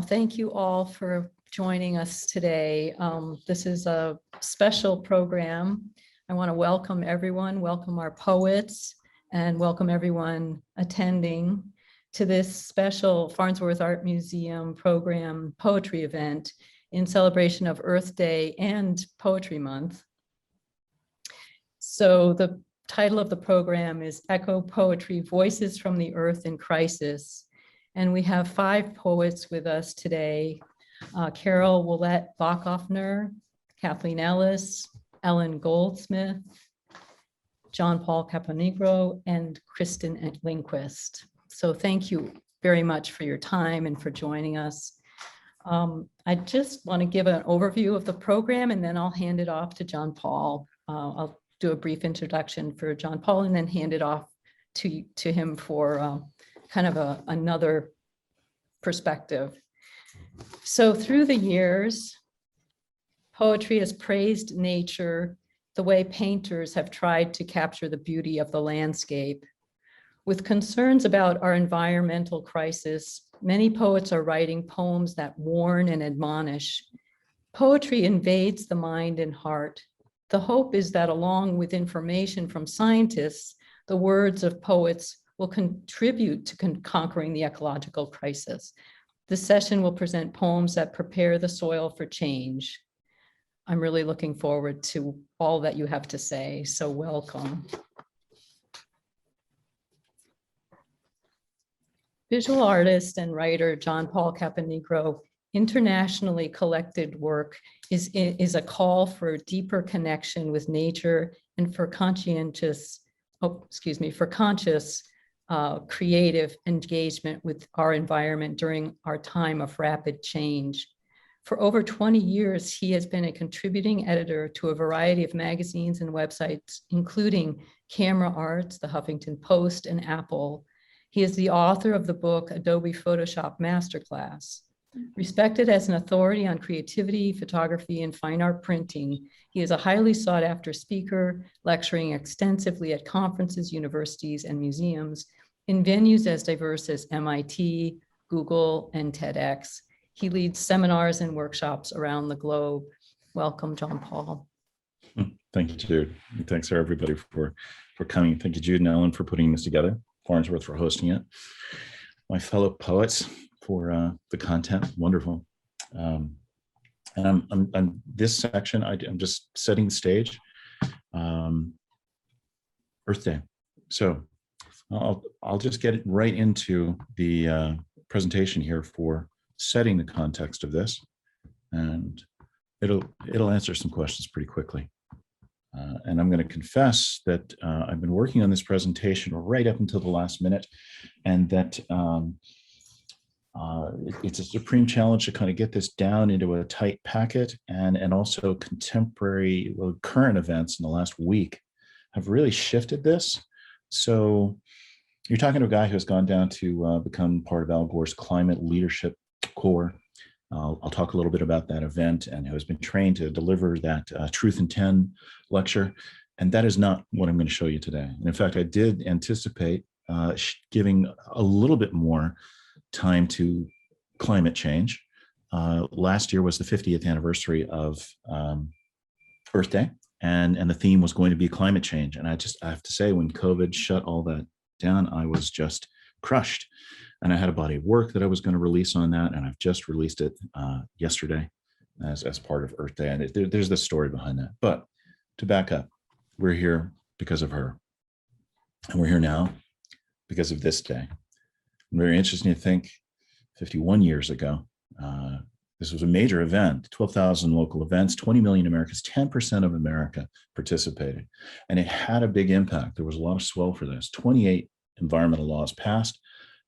Thank you all for joining us today. This is a special program. I want to welcome everyone, welcome our poets, and welcome everyone attending to this special Farnsworth Art Museum program poetry event in celebration of Earth Day and Poetry Month. So the title of the program is Ecopoetry, Voices from the Earth in Crisis. And we have 5 poets with us today. Carol Bachofner, Kathleen Ellis, Ellen Goldsmith, John Paul Caponigro, and Kristen Lindquist. So thank you very much for your time and for joining us. I just want to give an overview of the program and then I'll hand it off to John Paul. I'll do a brief introduction for John Paul and then hand it off to him for kind of another perspective. So through the years, poetry has praised nature the way painters have tried to capture the beauty of the landscape. With concerns about our environmental crisis, many poets are writing poems that warn and admonish. Poetry invades the mind and heart. The hope is that along with information from scientists, the words of poets will contribute to conquering the ecological crisis. This session will present poems that prepare the soil for change. I'm really looking forward to all that you have to say, so welcome. Visual artist and writer John Paul Caponigro internationally collected work is a call for deeper connection with nature and for conscious creative engagement with our environment during our time of rapid change. For over 20 years, he has been a contributing editor to a variety of magazines and websites, including Camera Arts, the Huffington Post, and Apple. He is the author of the book Adobe Photoshop Masterclass. Respected as an authority on creativity, photography, and fine art printing, he is a highly sought after speaker, lecturing extensively at conferences, universities, and museums in venues as diverse as MIT, Google, and TEDx. He leads seminars and workshops around the globe. Welcome, John Paul. Thank you, Jude. And thanks, everybody, for coming. Thank you, Jude and Ellen, for putting this together. Farnsworth for hosting it. My fellow poets for the content, wonderful. And I'm this section, I'm just setting the stage. Earth Day. So I'll just get right into the presentation here for setting the context of this, and it'll answer some questions pretty quickly. And I'm going to confess that I've been working on this presentation right up until the last minute, and that it's a supreme challenge to kind of get this down into a tight packet, and also contemporary, current events in the last week have really shifted this. So you're talking to a guy who has gone down to become part of Al Gore's Climate Leadership Corps. I'll talk a little bit about that event, and who has been trained to deliver that Truth in 10 lecture. And that is not what I'm going to show you today. And in fact, I did anticipate giving a little bit more time to climate change. Last year was the 50th anniversary of Earth Day, and the theme was going to be climate change. And I have to say, when COVID shut all that down, I was just crushed. And I had a body of work that I was going to release on that, and I've just released it yesterday as part of Earth Day. And there's the story behind that. But to back up, we're here because of her. And we're here now because of this day. Very interesting to think, 51 years ago, this was a major event, 12,000 local events, 20 million Americans, 10% of America participated. And it had a big impact. There was a lot of swell for this. 28 environmental laws passed: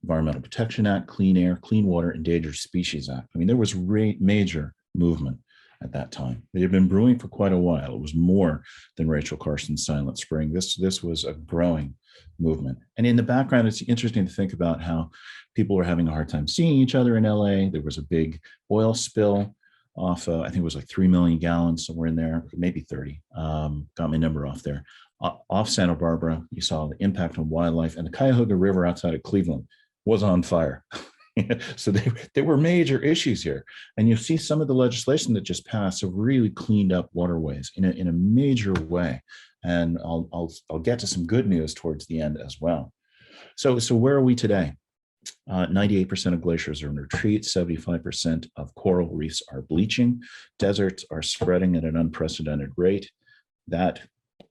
Environmental Protection Act, Clean Air, Clean Water, Endangered Species Act. I mean, there was major movement at that time. It had been brewing for quite a while. It was more than Rachel Carson's Silent Spring. This was a growing movement. And in the background, it's interesting to think about how people were having a hard time seeing each other in LA. There was a big oil spill off, I think it was like 3 million gallons, somewhere in there, maybe 30, got my number off there. Off Santa Barbara, you saw the impact on wildlife, and the Cuyahoga River outside of Cleveland was on fire. So they were major issues here. And you see some of the legislation that just passed have really cleaned up waterways in a major way. And I'll get to some good news towards the end as well. So where are we today? 98% of glaciers are in retreat, 75% of coral reefs are bleaching, deserts are spreading at an unprecedented rate. That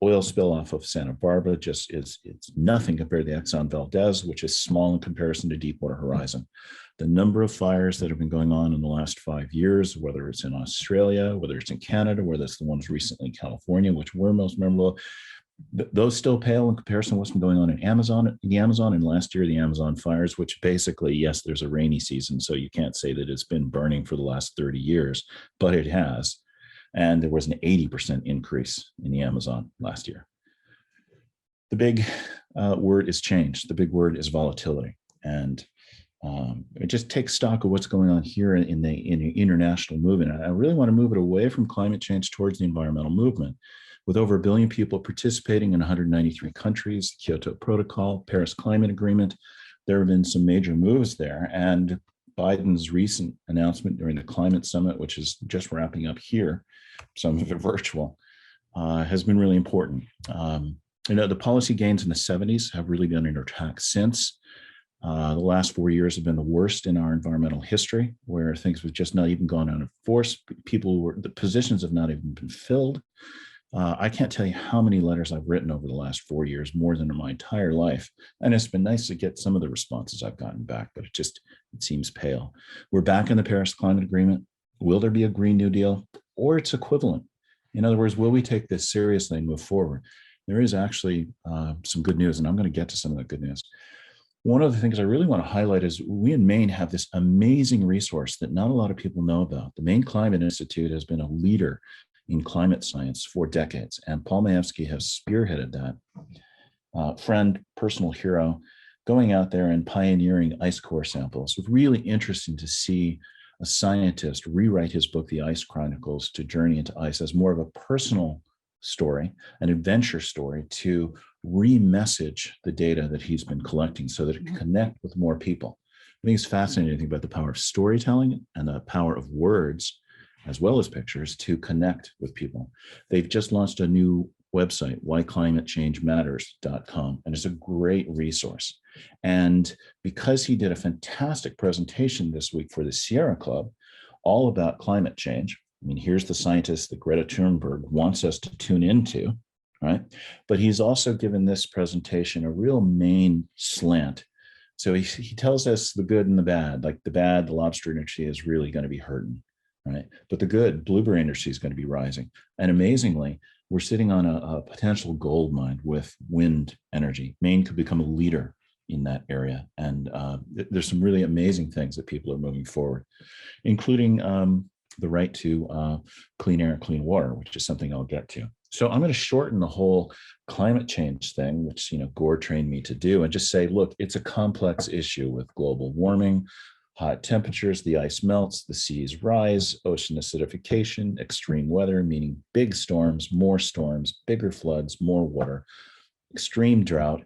oil spill off of Santa Barbara it's nothing compared to the Exxon Valdez, which is small in comparison to Deepwater Horizon. The number of fires that have been going on in the last 5 years, whether it's in Australia, whether it's in Canada, whether it's the ones recently in California, which were most memorable, those still pale in comparison to what's been going on in the Amazon. And last year, the Amazon fires, which basically, yes, there's a rainy season, so you can't say that it's been burning for the last 30 years, but it has. And there was an 80% increase in the Amazon last year. The big word is change. The big word is volatility. And it just takes stock of what's going on here in the international movement. I really want to move it away from climate change towards the environmental movement. With over 1 billion people participating in 193 countries, the Kyoto Protocol, Paris Climate Agreement, there have been some major moves there. And Biden's recent announcement during the climate summit, which is just wrapping up here, some of it virtual, has been really important. The policy gains in the 70s have really been under attack since. The last 4 years have been the worst in our environmental history, where things have just not even gone out of force. The positions have not even been filled. I can't tell you how many letters I've written over the last 4 years, more than in my entire life. And it's been nice to get some of the responses I've gotten back, but it seems pale. We're back in the Paris Climate Agreement. Will there be a Green New Deal or its equivalent? In other words, will we take this seriously and move forward? There is actually some good news, and I'm going to get to some of that good news. One of the things I really want to highlight is we in Maine have this amazing resource that not a lot of people know about. The Maine Climate Institute has been a leader in climate science for decades, and Paul Majewski has spearheaded that. Friend, personal hero, going out there and pioneering ice core samples. It's really interesting to see a scientist rewrite his book, The Ice Chronicles, to journey into ice as more of a personal story, an adventure story, to re-message the data that he's been collecting so that it can connect with more people. I think it's fascinating about the power of storytelling and the power of words, as well as pictures, to connect with people. They've just launched a new website, whyclimatechangematters.com, and it's a great resource. And because he did a fantastic presentation this week for the Sierra Club, all about climate change, I mean, here's the scientist that Greta Thunberg wants us to tune into, right? But he's also given this presentation a real Maine slant. So he tells us the good and the bad. Like the bad, the lobster industry is really going to be hurting, right? But the good, blueberry industry is going to be rising. And amazingly, we're sitting on a potential gold mine with wind energy. Maine could become a leader in that area. And there's some really amazing things that people are moving forward, including the right to clean air and clean water, which is something I'll get to. So I'm going to shorten the whole climate change thing, which Gore trained me to do, and just say, look, it's a complex issue with global warming, hot temperatures, the ice melts, the seas rise, ocean acidification, extreme weather, meaning big storms, bigger floods, more water, extreme drought,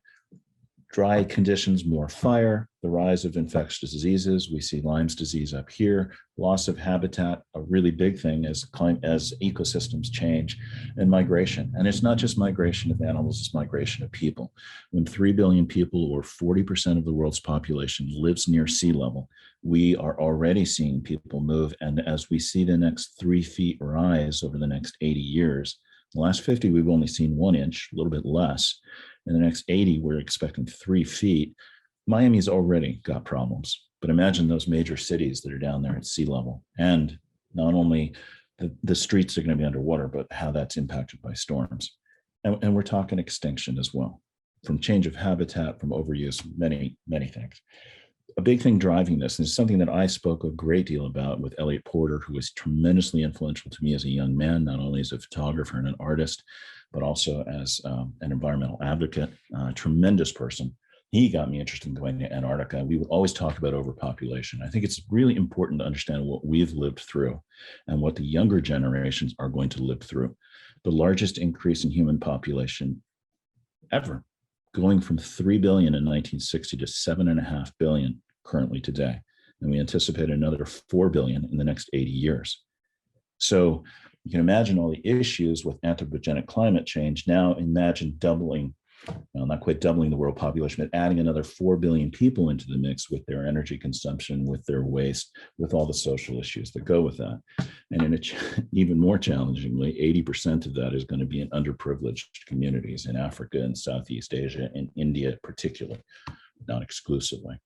dry conditions, more fire, the rise of infectious diseases. We see Lyme's disease up here, loss of habitat, a really big thing as ecosystems change, and migration. And it's not just migration of animals, it's migration of people. When 3 billion people, or 40% of the world's population, lives near sea level, we are already seeing people move. And as we see the next 3 feet rise over the next 80 years, the last 50, we've only seen 1 inch, a little bit less. In the next 80, we're expecting 3 feet. Miami's already got problems, but imagine those major cities that are down there at sea level. And not only the streets are going to be underwater, but how that's impacted by storms. And we're talking extinction as well, from change of habitat, from overuse, many, many things. A big thing driving this, and it's something that I spoke a great deal about with Elliot Porter, who was tremendously influential to me as a young man, not only as a photographer and an artist, but also as an environmental advocate, tremendous person. He got me interested in going to Antarctica. We would always talk about overpopulation. I think it's really important to understand what we've lived through and what the younger generations are going to live through. The largest increase in human population ever, going from 3 billion in 1960 to 7.5 billion currently today. and we anticipate another 4 billion in the next 80 years. So you can imagine all the issues with anthropogenic climate change. Now imagine doubling, well, not quite doubling the world population, but adding another 4 billion people into the mix with their energy consumption, with their waste, with all the social issues that go with that. And in even more challengingly, 80% of that is going to be in underprivileged communities in Africa and Southeast Asia and India particularly, not exclusively.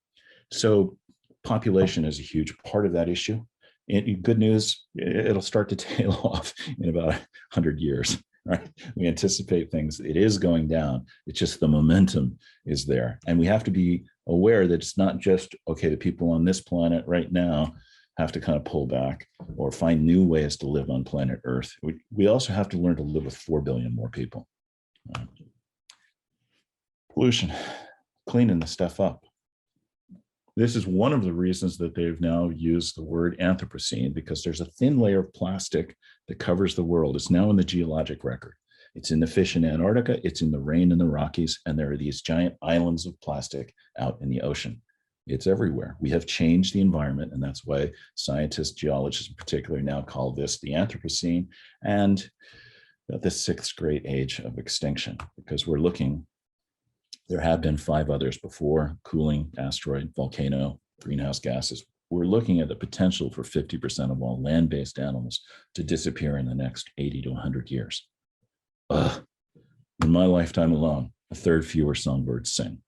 So population is a huge part of that issue. And good news, it'll start to tail off in about 100 years. Right? We anticipate things. It is going down. It's just the momentum is there. And we have to be aware that it's not just, okay, the people on this planet right now have to kind of pull back or find new ways to live on planet Earth. We also have to learn to live with 4 billion more people. Pollution, cleaning the stuff up. This is one of the reasons that they've now used the word Anthropocene, because there's a thin layer of plastic that covers the world. It's now in the geologic record. It's in the fish in Antarctica, it's in the rain in the Rockies, and there are these giant islands of plastic out in the ocean. It's everywhere. We have changed the environment, and that's why scientists, geologists in particular, now call this the Anthropocene and the 6th great age of extinction, because we're looking. There have been 5 others before: cooling, asteroid, volcano, greenhouse gases. We're looking at the potential for 50% of all land-based animals to disappear in the next 80 to 100 years. In my lifetime alone, 1/3 fewer songbirds sing.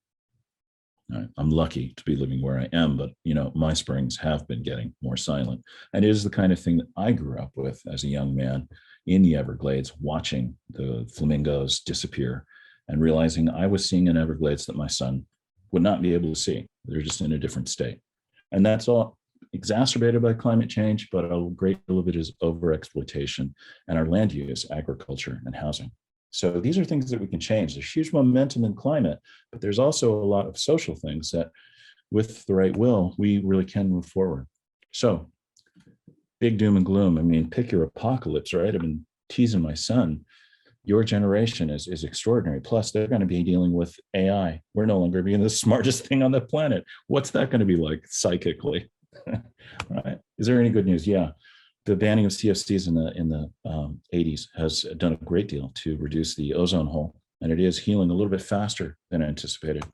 I'm lucky to be living where I am, but my springs have been getting more silent. And it is the kind of thing that I grew up with as a young man in the Everglades, watching the flamingos disappear and realizing I was seeing in Everglades that my son would not be able to see. They're just in a different state. And that's all exacerbated by climate change, but a great deal of it is overexploitation and our land use, agriculture, and housing. So these are things that we can change. There's huge momentum in climate, but there's also a lot of social things that, with the right will, we really can move forward. So big doom and gloom. I mean, pick your apocalypse, right? I've been teasing my son. Your generation is extraordinary. Plus, they're going to be dealing with AI. We're no longer being the smartest thing on the planet. What's that going to be like psychically? Right? Is there any good news? Yeah. The banning of CFCs in the 80s has done a great deal to reduce the ozone hole, and it is healing a little bit faster than anticipated.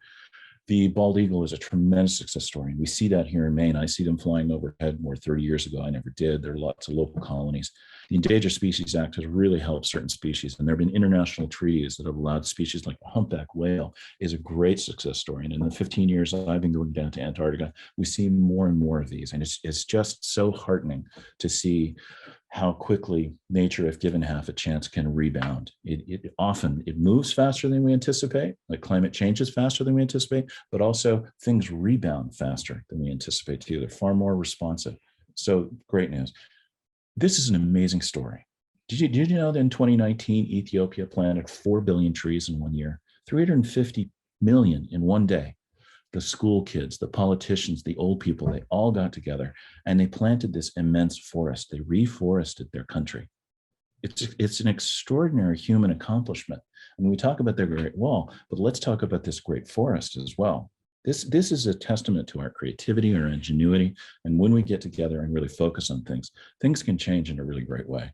The bald eagle is a tremendous success story. We see that here in Maine. I see them flying overhead more 30 years ago. I never did. There are lots of local colonies. The Endangered Species Act has really helped certain species, and there have been international treaties that have allowed species like the humpback whale is a great success story. And in the 15 years I've been going down to Antarctica, we see more and more of these. And it's just so heartening to see how quickly nature, if given half a chance, can rebound. It often moves faster than we anticipate, like climate changes faster than we anticipate, but also things rebound faster than we anticipate too. They're far more responsive. So great news. This is an amazing story. Did you know that in 2019, Ethiopia planted 4 billion trees in 1 year, 350 million in one day? The school kids, the politicians, the old people, they all got together and they planted this immense forest. They reforested their country. It's an extraordinary human accomplishment. And we talk about the Great Wall, but let's talk about this great forest as well. This is a testament to our creativity, our ingenuity. And when we get together and really focus on things, things can change in a really great way.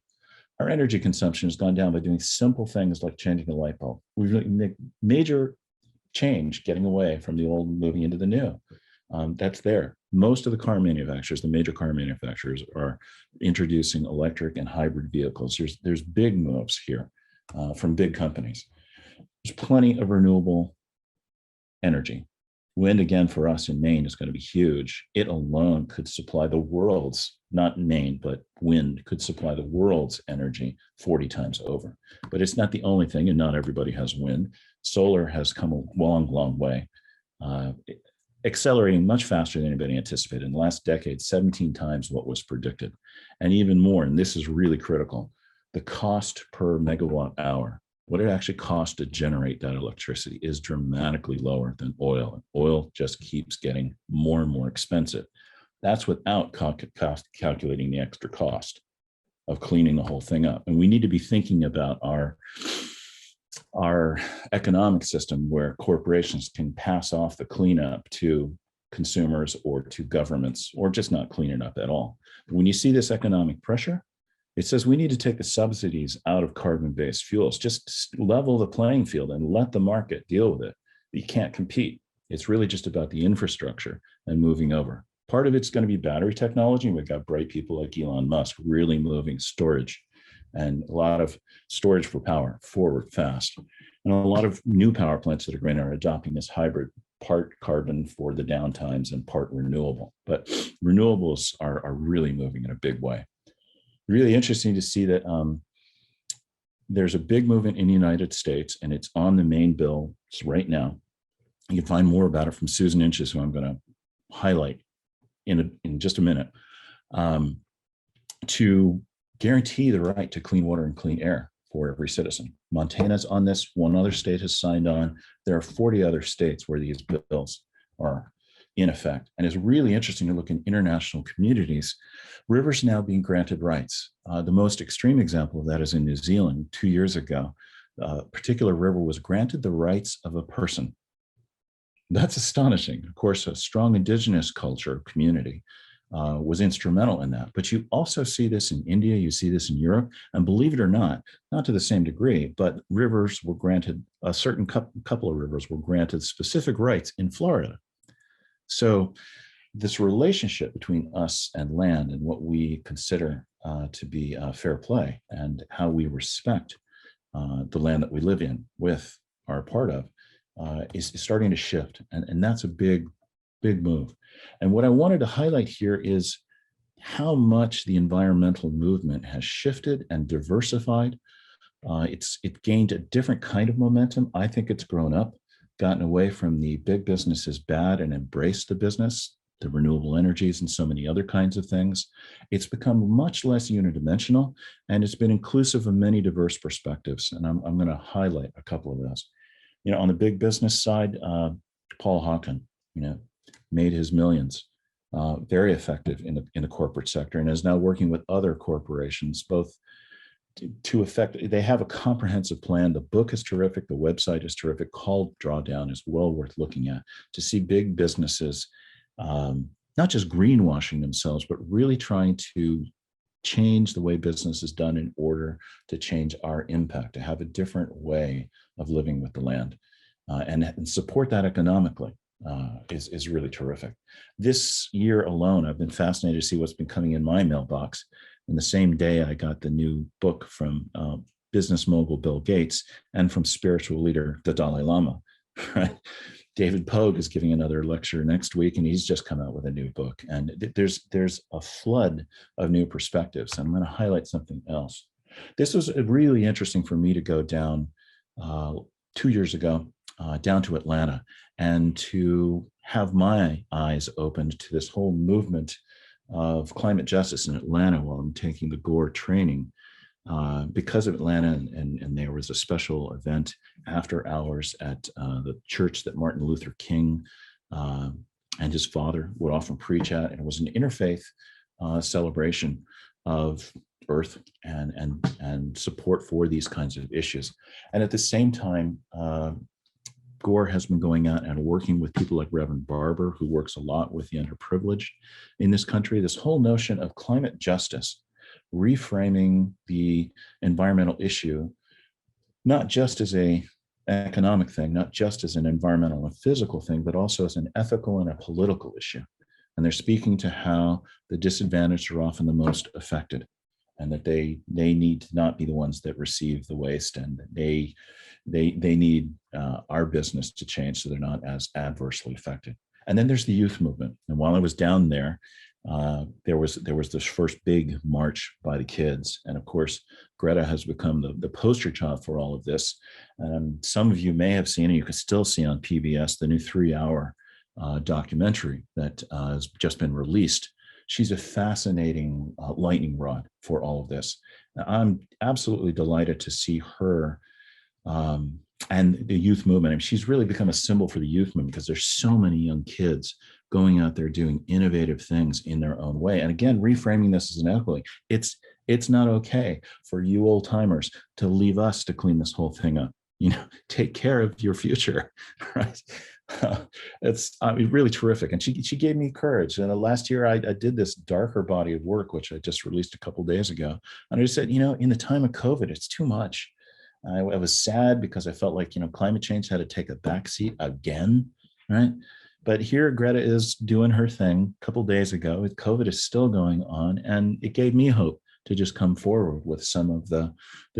Our energy consumption has gone down by doing simple things like changing a light bulb. We've made major change getting away from the old, moving into the new. That's there. Most of the car manufacturers, the major car manufacturers, are introducing electric and hybrid vehicles. There's big moves here from big companies. There's plenty of renewable energy. Wind, again, for us in Maine is going to be huge. It alone could supply the world's, not Maine, but wind could supply the world's energy 40 times over. But it's not the only thing, and not everybody has wind. Solar has come a long, long way, accelerating much faster than anybody anticipated. In the last decade, 17 times what was predicted. And even more, and this is really critical, the cost per megawatt hour, what it actually costs to generate that electricity, is dramatically lower than oil. Oil just keeps getting more and more expensive. That's without calculating the extra cost of cleaning the whole thing up. And we need to be thinking about our economic system where corporations can pass off the cleanup to consumers or to governments, or just not cleaning up at all. But when you see this economic pressure, it says we need to take the subsidies out of carbon-based fuels, just level the playing field and let the market deal with it. You can't compete. It's really just about the infrastructure and moving over. Part of it's going to be battery technology. We've got bright people like Elon Musk really moving storage and a lot of storage for power forward fast. And a lot of new power plants that are going to are adopting this hybrid, part carbon for the downtimes and part renewable. But renewables are really moving in a big way. Really interesting to see that there's a big movement in the United States, and it's on the main bill right now. You can find more about it from Susan Inches, who I'm going to highlight in just a minute, to guarantee the right to clean water and clean air for every citizen. Montana's on this. One other state has signed on. There are 40 other states where these bills are in effect. And it's really interesting to look in international communities. Rivers now being granted rights. The most extreme example of that is in New Zealand 2 years ago. A particular river was granted the rights of a person. That's astonishing. Of course, a strong indigenous culture community was instrumental in that. But you also see this in India, you see this in Europe, and believe it or not to the same degree, but rivers were granted, a certain couple of rivers were granted specific rights in Florida. So this relationship between us and land and what we consider to be fair play and how we respect the land that we live in with, are a part of, is starting to shift. And that's a big move. And what I wanted to highlight here is how much the environmental movement has shifted and diversified. It gained a different kind of momentum. I think it's grown up, gotten away from the big business is bad and embraced the business, the renewable energies and so many other kinds of things. It's become much less unidimensional, and it's been inclusive of many diverse perspectives. And I'm going to highlight a couple of those. On the big business side, Paul Hawken, made his millions, very effective in the corporate sector, and is now working with other corporations, both to affect. They have a comprehensive plan. The book is terrific. The website is terrific. Called Drawdown is well worth looking at to see big businesses not just greenwashing themselves, but really trying to change the way business is done in order to change our impact, to have a different way of living with the land, and support that economically. Is really terrific. This year alone, I've been fascinated to see what's been coming in my mailbox. And the same day, I got the new book from business mogul Bill Gates and from spiritual leader the Dalai Lama. Right? David Pogue is giving another lecture next week, and he's just come out with a new book. And there's a flood of new perspectives. And I'm going to highlight something else. This was really interesting for me to go down 2 years ago, down to Atlanta, and to have my eyes opened to this whole movement of climate justice in Atlanta while I'm taking the Gore training. Because of Atlanta, and there was a special event after hours at the church that Martin Luther King and his father would often preach at, and it was an interfaith celebration of Earth and support for these kinds of issues. And at the same time, Gore has been going out and working with people like Reverend Barber, who works a lot with the underprivileged in this country. This whole notion of climate justice, reframing the environmental issue, not just as an economic thing, not just as an environmental and physical thing, but also as an ethical and a political issue. And they're speaking to how the disadvantaged are often the most affected, and that they need to not be the ones that receive the waste, and they need our business to change so they're not as adversely affected. And then there's the youth movement. And while I was down there, there was this first big march by the kids. And of course, Greta has become the poster child for all of this. Some of you may have seen, and you can still see on PBS, the new 3-hour documentary that has just been released. She's a fascinating lightning rod for all of this. I'm absolutely delighted to see her and the youth movement. I mean, she's really become a symbol for the youth movement because there's so many young kids going out there doing innovative things in their own way. And again, reframing this as an equity, it's not okay for you old timers to leave us to clean this whole thing up. Take care of your future, right? It's really terrific. And she gave me courage. And last year I did this darker body of work, which I just released a couple of days ago. And I just said, in the time of COVID, it's too much. I was sad because I felt like, climate change had to take a backseat again, right? But here Greta is doing her thing a couple of days ago. COVID is still going on, and it gave me hope to just come forward with some of the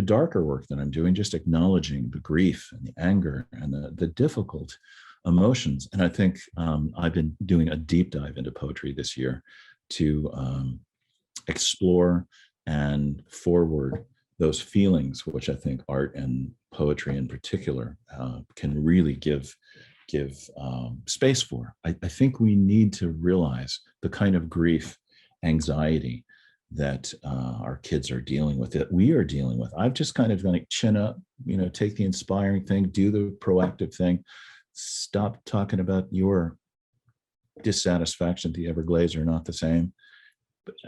darker work that I'm doing, just acknowledging the grief and the anger and the difficult emotions. And I think I've been doing a deep dive into poetry this year to explore and forward those feelings, which I think art and poetry in particular can really give space for. I think we need to realize the kind of grief, anxiety that our kids are dealing with, that we are dealing with. I've just kind of like chin up, take the inspiring thing, do the proactive thing, stop talking about your dissatisfaction that the Everglades are not the same.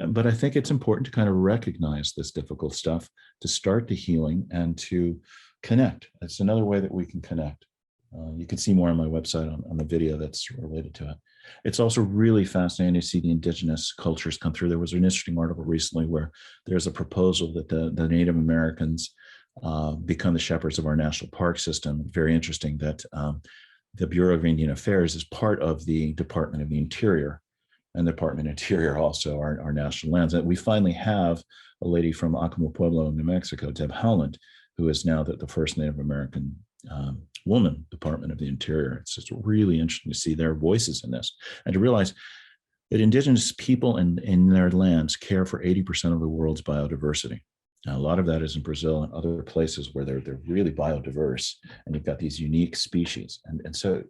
But I think it's important to kind of recognize this difficult stuff, to start the healing and to connect. It's another way that we can connect. You can see more on my website on the video that's related to it. It's also really fascinating to see the indigenous cultures come through. There was an interesting article recently where there's a proposal that the Native Americans become the shepherds of our national park system. Very interesting that the Bureau of Indian Affairs is part of the Department of the Interior, and the Department of Interior also our national lands. And we finally have a lady from Acoma Pueblo, New Mexico, Deb Howland, who is now the first Native American woman Department of the Interior. It's just really interesting to see their voices in this and to realize that indigenous people in their lands care for 80% of the world's biodiversity. Now, a lot of that is in Brazil and other places where they're really biodiverse, and you've got these unique species. And so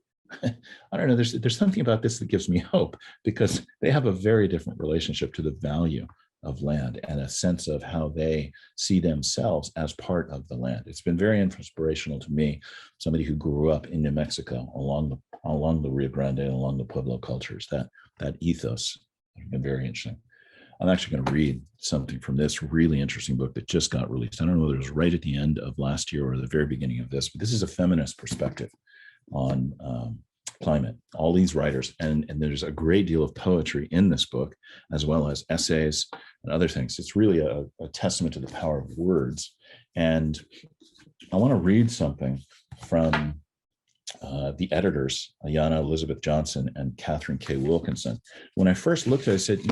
I don't know, there's something about this that gives me hope, because they have a very different relationship to the value of land and a sense of how they see themselves as part of the land. It's been very inspirational to me, somebody who grew up in New Mexico along the Rio Grande and along the Pueblo cultures. That ethos has been very interesting. I'm actually going to read something from this really interesting book that just got released. I don't know whether it was right at the end of last year or the very beginning of this, but this is a feminist perspective on climate. All these writers, and there's a great deal of poetry in this book, as well as essays and other things. It's really a testament to the power of words. And I want to read something from the editors, Ayanna Elizabeth Johnson and Catherine K. Wilkinson. When I first looked at it, I said,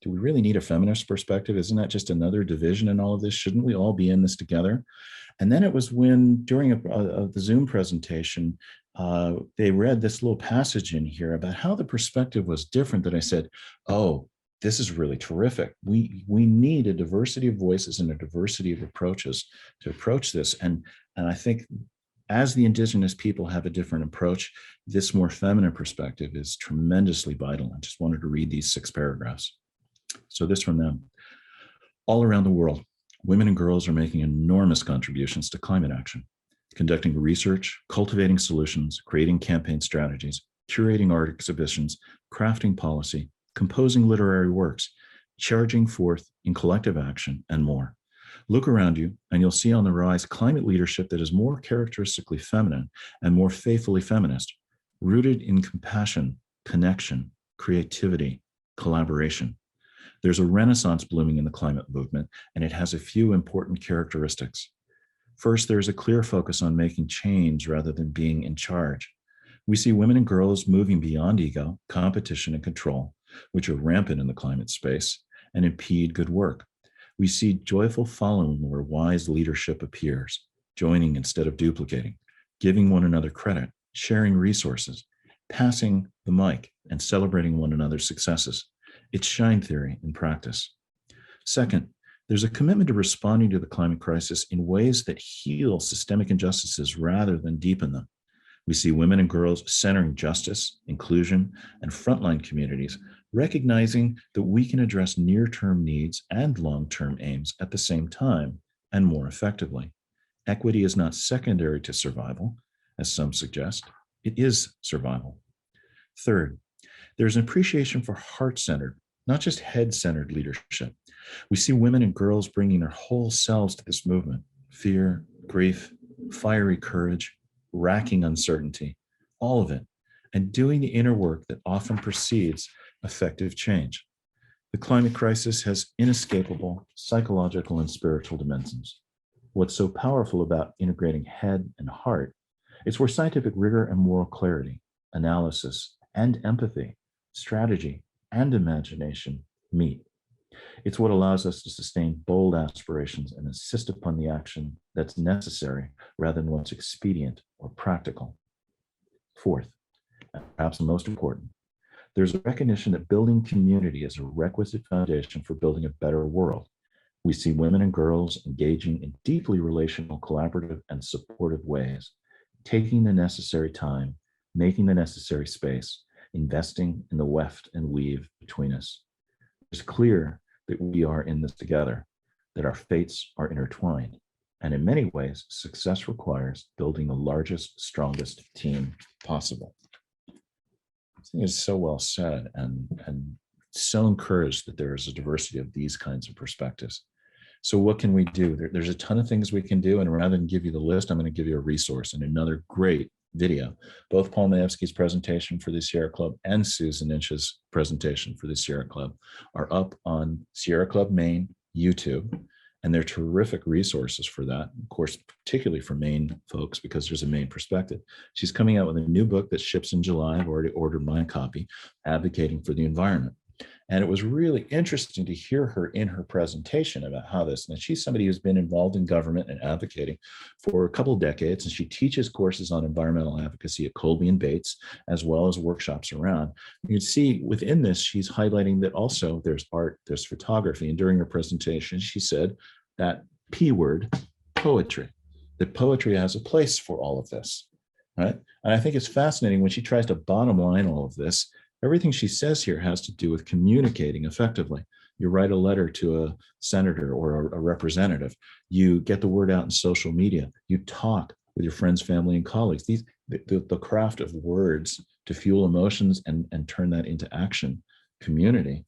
do we really need a feminist perspective? Isn't that just another division in all of this? Shouldn't we all be in this together? And then it was when, during the Zoom presentation, they read this little passage in here about how the perspective was different, that I said, oh, this is really terrific. We need a diversity of voices and a diversity of approaches to approach this. And I think as the indigenous people have a different approach, this more feminine perspective is tremendously vital. I just wanted to read these 6 paragraphs. So this from them. All around the world, women and girls are making enormous contributions to climate action, conducting research, cultivating solutions, creating campaign strategies, curating art exhibitions, crafting policy, composing literary works, charging forth in collective action, and more. Look around you, and you'll see on the rise climate leadership that is more characteristically feminine and more faithfully feminist, rooted in compassion, connection, creativity, collaboration. There's a renaissance blooming in the climate movement, and it has a few important characteristics. First, there's a clear focus on making change rather than being in charge. We see women and girls moving beyond ego, competition, and control, which are rampant in the climate space and impede good work. We see joyful following where wise leadership appears, joining instead of duplicating, giving one another credit, sharing resources, passing the mic, and celebrating one another's successes. It's shine theory in practice. Second, there's a commitment to responding to the climate crisis in ways that heal systemic injustices rather than deepen them. We see women and girls centering justice, inclusion, and frontline communities, recognizing that we can address near-term needs and long-term aims at the same time and more effectively. Equity is not secondary to survival, as some suggest. It is survival. Third, there's an appreciation for heart-centered, not just head-centered leadership. We see women and girls bringing their whole selves to this movement: fear, grief, fiery courage, racking uncertainty, all of it, and doing the inner work that often precedes effective change. The climate crisis has inescapable psychological and spiritual dimensions. What's so powerful about integrating head and heart is where scientific rigor and moral clarity, analysis and empathy, strategy and imagination meet. It's what allows us to sustain bold aspirations and insist upon the action that's necessary rather than what's expedient or practical. Fourth, and perhaps most important, there's a recognition that building community is a requisite foundation for building a better world. We see women and girls engaging in deeply relational, collaborative, and supportive ways, taking the necessary time, making the necessary space, investing in the weft and weave between us. It's clear that we are in this together, that our fates are intertwined. And in many ways, success requires building the largest, strongest team possible. I think it's so well said and so encouraged that there is a diversity of these kinds of perspectives. So what can we do? There's a ton of things we can do. And rather than give you the list, I'm going to give you a resource and another great video. Both Paul Maevsky's presentation for the Sierra Club and Susan Inch's presentation for the Sierra Club are up on Sierra Club Maine YouTube. And they're terrific resources for that, of course, particularly for Maine folks, because there's a Maine perspective. She's coming out with a new book that ships in July. I've already ordered my copy, Advocating for the Environment. And it was really interesting to hear her in her presentation about how this, and she's somebody who's been involved in government and advocating for a couple of decades, and she teaches courses on environmental advocacy at Colby and Bates, as well as workshops around. You can see within this, she's highlighting that also there's art, there's photography, and during her presentation, she said that P word, poetry, that poetry has a place for all of this, right? And I think it's fascinating when she tries to bottom line all of this. Everything she says here has to do with communicating effectively. You write a letter to a senator or a representative. You get the word out in social media. You talk with your friends, family, and colleagues. The craft of words to fuel emotions and turn that into action, community,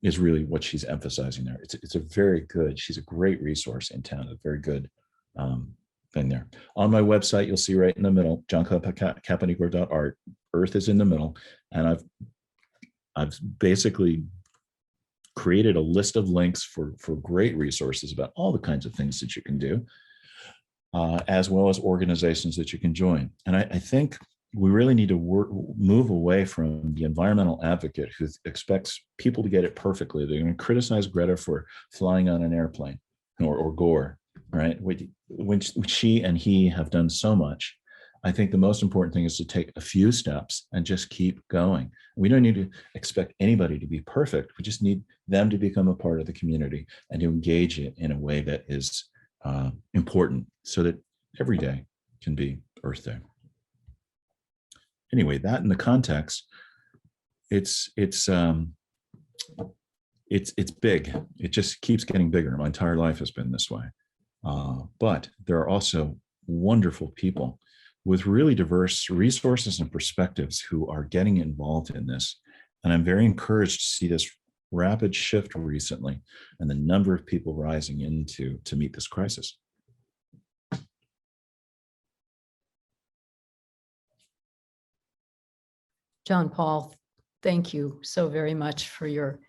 is really what she's emphasizing there. It's a very good, she's a great resource in town, a very good thing there. On my website, you'll see right in the middle, johncaponigro.art. Earth is in the middle, and I've basically created a list of links for great resources about all the kinds of things that you can do, as well as organizations that you can join. And I think we really need to move away from the environmental advocate who expects people to get it perfectly. They're going to criticize Greta for flying on an airplane, or Gore, right? When she and he have done so much. I think the most important thing is to take a few steps and just keep going. We don't need to expect anybody to be perfect. We just need them to become a part of the community and to engage it in a way that is important, so that every day can be Earth Day. Anyway, that in the context, it's big. It just keeps getting bigger. My entire life has been this way. But there are also wonderful people with really diverse resources and perspectives who are getting involved in this. And I'm very encouraged to see this rapid shift recently and the number of people rising to meet this crisis. John Paul, thank you so very much for your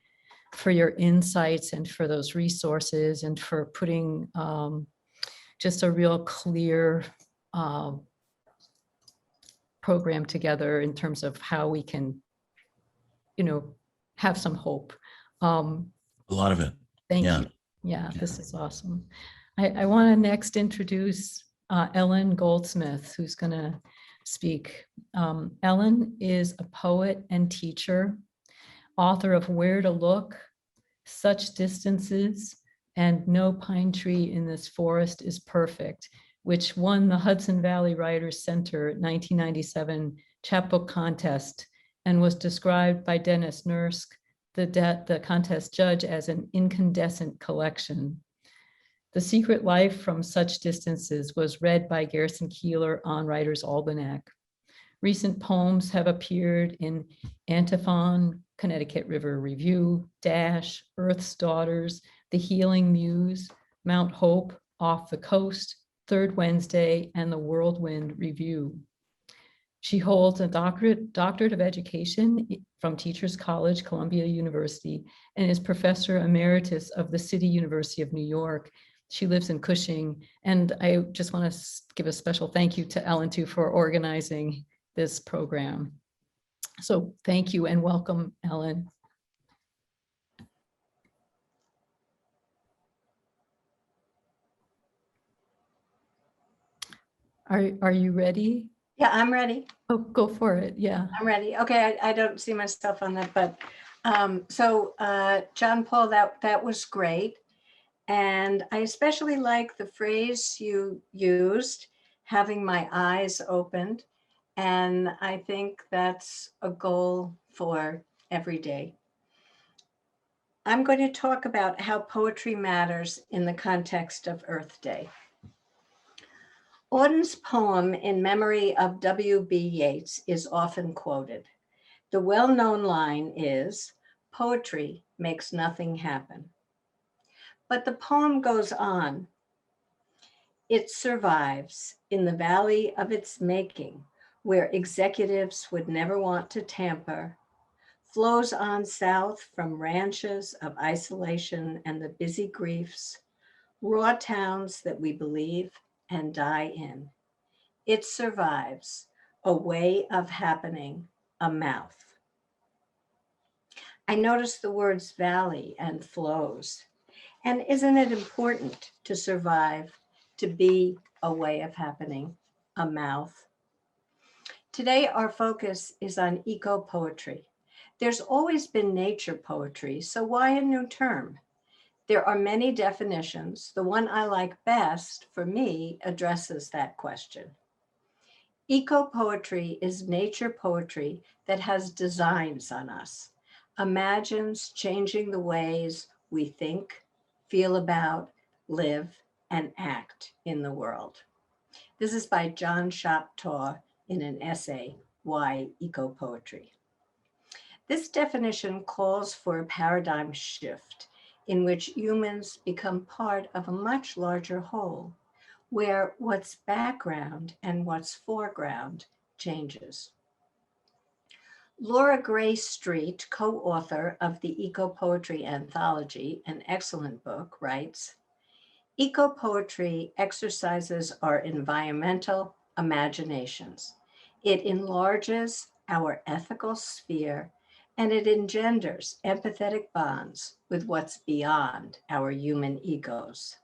insights and for those resources and for putting just a real clear program together in terms of how we can, have some hope. A lot of it. Thank you. Yeah, this is awesome. I want to next introduce Ellen Goldsmith, who's going to speak. Ellen is a poet and teacher, author of Where to Look, Such Distances, and No Pine Tree in This Forest is Perfect, which won the Hudson Valley Writers Center 1997 chapbook contest and was described by Dennis Nursk, the contest judge, as an incandescent collection. The Secret Life from Such Distances was read by Garrison Keillor on Writer's Almanac. Recent poems have appeared in Antiphon, Connecticut River Review, Dash, Earth's Daughters, The Healing Muse, Mount Hope, Off the Coast, Third Wednesday, and the Whirlwind Review. She holds a doctorate of education from Teachers College, Columbia University, and is professor emeritus of the City University of New York. She lives in Cushing, and I just want to give a special thank you to Ellen too for organizing this program. So thank you and welcome, Ellen. Are you ready? Yeah, I'm ready. Oh, go for it. Yeah. I'm ready. Okay, I don't see myself on that, but John Paul, that was great. And I especially like the phrase you used, having my eyes opened. And I think that's a goal for every day. I'm going to talk about how poetry matters in the context of Earth Day. Auden's poem in memory of W.B. Yeats is often quoted. The well-known line is, "Poetry makes nothing happen." But the poem goes on. It survives in the valley of its making, where executives would never want to tamper, flows on south from ranches of isolation and the busy griefs, raw towns that we believe and die in. It survives, a way of happening, a mouth. I noticed the words valley and flows. And isn't it important to survive, to be a way of happening, a mouth? Today, our focus is on eco-poetry. There's always been nature poetry, so why a new term? There are many definitions. The one I like best, for me, addresses that question. Eco-poetry is nature poetry that has designs on us, imagines changing the ways we think, feel about, live, and act in the world. This is by John Choctaw in an essay, Why Eco-Poetry? This definition calls for a paradigm shift in which humans become part of a much larger whole, where what's background and what's foreground changes. Laura Gray Street, co-author of the Eco-Poetry Anthology, an excellent book, writes, "Eco-poetry exercises our environmental imaginations. It enlarges our ethical sphere and it engenders empathetic bonds with what's beyond our human egos."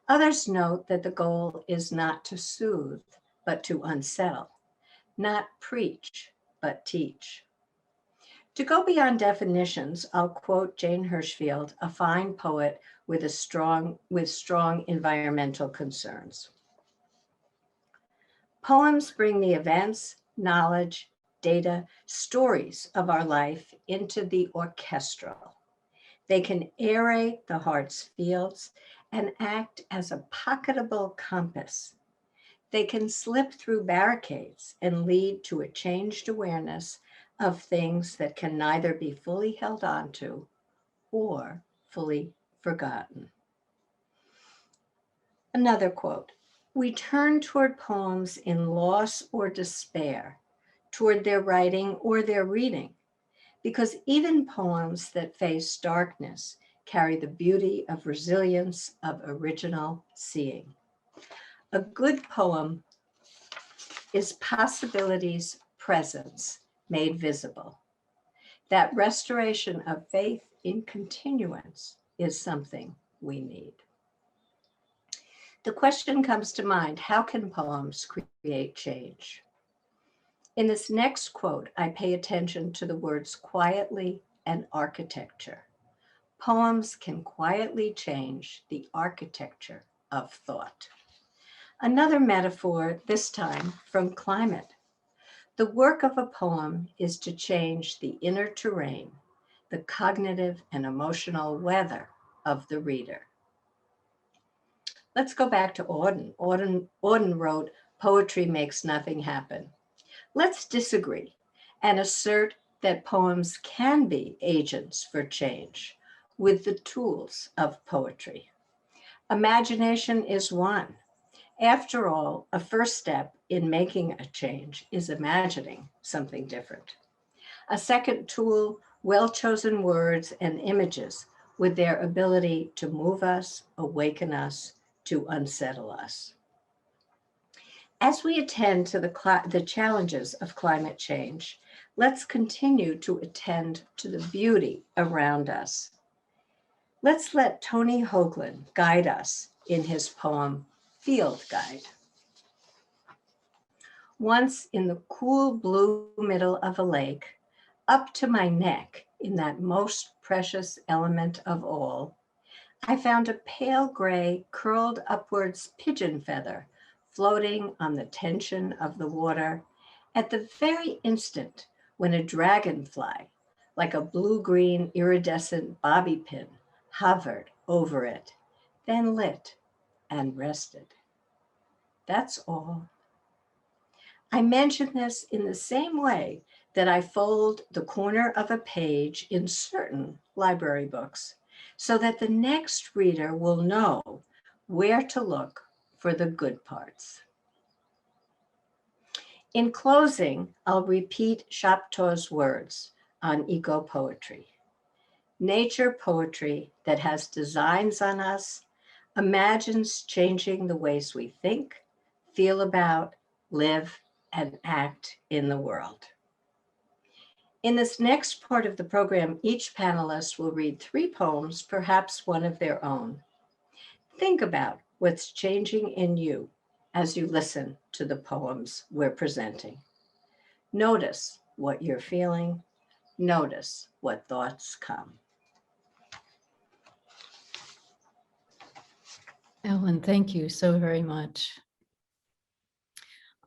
Others note that the goal is not to soothe, but to unsettle, not preach, but teach. To go beyond definitions, I'll quote Jane Hirschfield, a fine poet with strong environmental concerns. Poems bring the events, knowledge, data, stories of our life into the orchestral. They can aerate the heart's fields and act as a pocketable compass. They can slip through barricades and lead to a changed awareness of things that can neither be fully held onto or fully forgotten. Another quote, "We turn toward poems in loss or despair, toward their writing or their reading, because even poems that face darkness carry the beauty of resilience of original seeing." A good poem is possibility's presence made visible. That restoration of faith in continuance is something we need. The question comes to mind, how can poems create change? In this next quote, I pay attention to the words quietly and architecture. Poems can quietly change the architecture of thought. Another metaphor, this time from climate. The work of a poem is to change the inner terrain, the cognitive and emotional weather of the reader. Let's go back to Auden. Auden wrote, "Poetry makes nothing happen." Let's disagree and assert that poems can be agents for change with the tools of poetry. Imagination is one. After all, a first step in making a change is imagining something different. A second tool, well-chosen words and images with their ability to move us, awaken us, to unsettle us. As we attend to the challenges of climate change, let's continue to attend to the beauty around us. Let's let Tony Hoagland guide us in his poem, Field Guide. Once in the cool blue middle of a lake, up to my neck in that most precious element of all, I found a pale gray curled upwards pigeon feather floating on the tension of the water at the very instant when a dragonfly, like a blue-green iridescent bobby pin, hovered over it, then lit and rested. That's all. I mention this in the same way that I fold the corner of a page in certain library books, so that the next reader will know where to look for the good parts. In closing, I'll repeat Chaptot's words on eco-poetry. Nature poetry that has designs on us imagines changing the ways we think, feel about, live, and act in the world. In this next part of the program, each panelist will read 3 poems, perhaps one of their own. Think about what's changing in you as you listen to the poems we're presenting. Notice what you're feeling. Notice what thoughts come. Ellen, thank you so very much.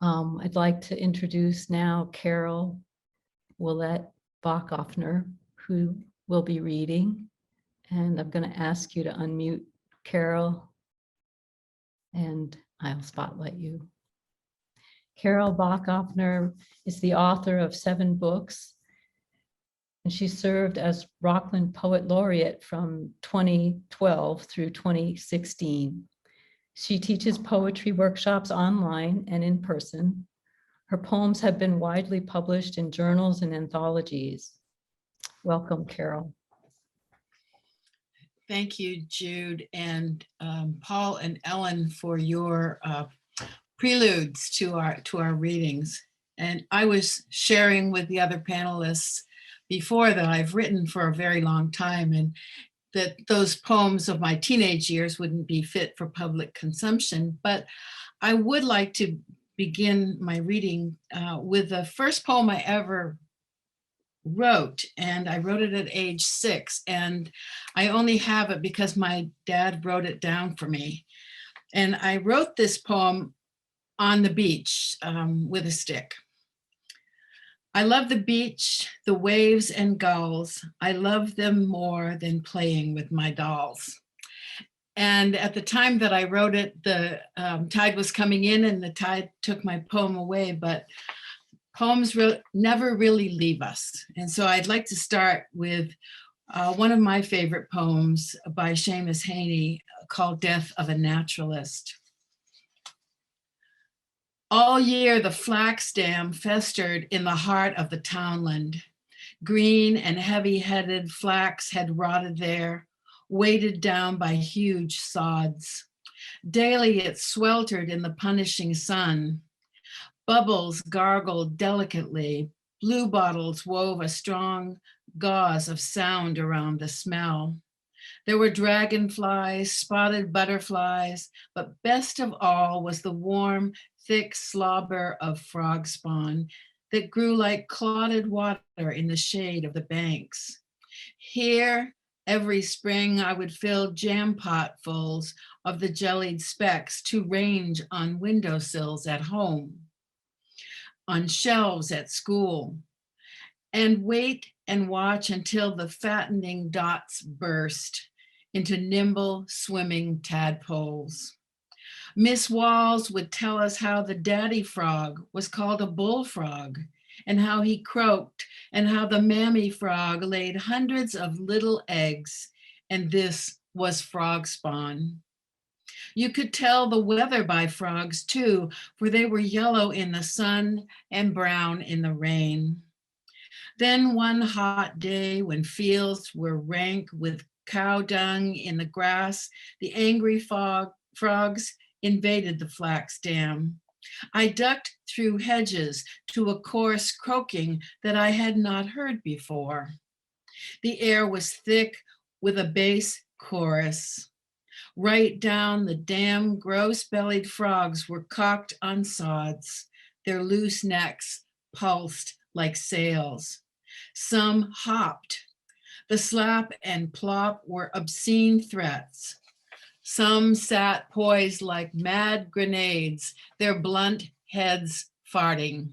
I'd like to introduce now Carol Bachofner, who will be reading. And I'm going to ask you to unmute Carol, and I'll spotlight you. Carol Bachofner is the author of 7 books, and she served as Rockland Poet Laureate from 2012 through 2016. She teaches poetry workshops online and in person. Her poems have been widely published in journals and anthologies. Welcome, Carol. Thank you, Jude, and Paul and Ellen for your preludes to our readings. And I was sharing with the other panelists before that I've written for a very long time, and that those poems of my teenage years wouldn't be fit for public consumption. But I would like to begin my reading with the first poem I ever wrote, and I wrote it at age 6, and I only have it because my dad wrote it down for me. And I wrote this poem on the beach with a stick. I love the beach, the waves and gulls. I love them more than playing with my dolls. And at the time that I wrote it, the tide was coming in and the tide took my poem away, but poems never really leave us. And so I'd like to start with one of my favorite poems by Seamus Heaney called Death of a Naturalist. All year the flax dam festered in the heart of the townland. Green and heavy-headed flax had rotted there, weighted down by huge sods. Daily it sweltered in the punishing sun. Bubbles gargled delicately. Blue bottles wove a strong gauze of sound around the smell. There were dragonflies, spotted butterflies, but best of all was the warm, thick slobber of frog spawn that grew like clotted water in the shade of the banks. Here, every spring, I would fill jam potfuls of the jellied specks to range on windowsills at home, on shelves at school, and wait and watch until the fattening dots burst into nimble swimming tadpoles. Miss Walls would tell us how the daddy frog was called a bullfrog, and how he croaked, and how the mammy frog laid hundreds of little eggs, and this was frog spawn. You could tell the weather by frogs too, for they were yellow in the sun and brown in the rain. Then one hot day when fields were rank with cow dung in the grass, the angry frogs invaded the flax dam. I ducked through hedges to a coarse croaking that I had not heard before. The air was thick with a bass chorus. Right down the dam, gross-bellied frogs were cocked on sods. Their loose necks pulsed like sails. Some hopped. The slap and plop were obscene threats. Some sat poised like mad grenades, their blunt heads farting.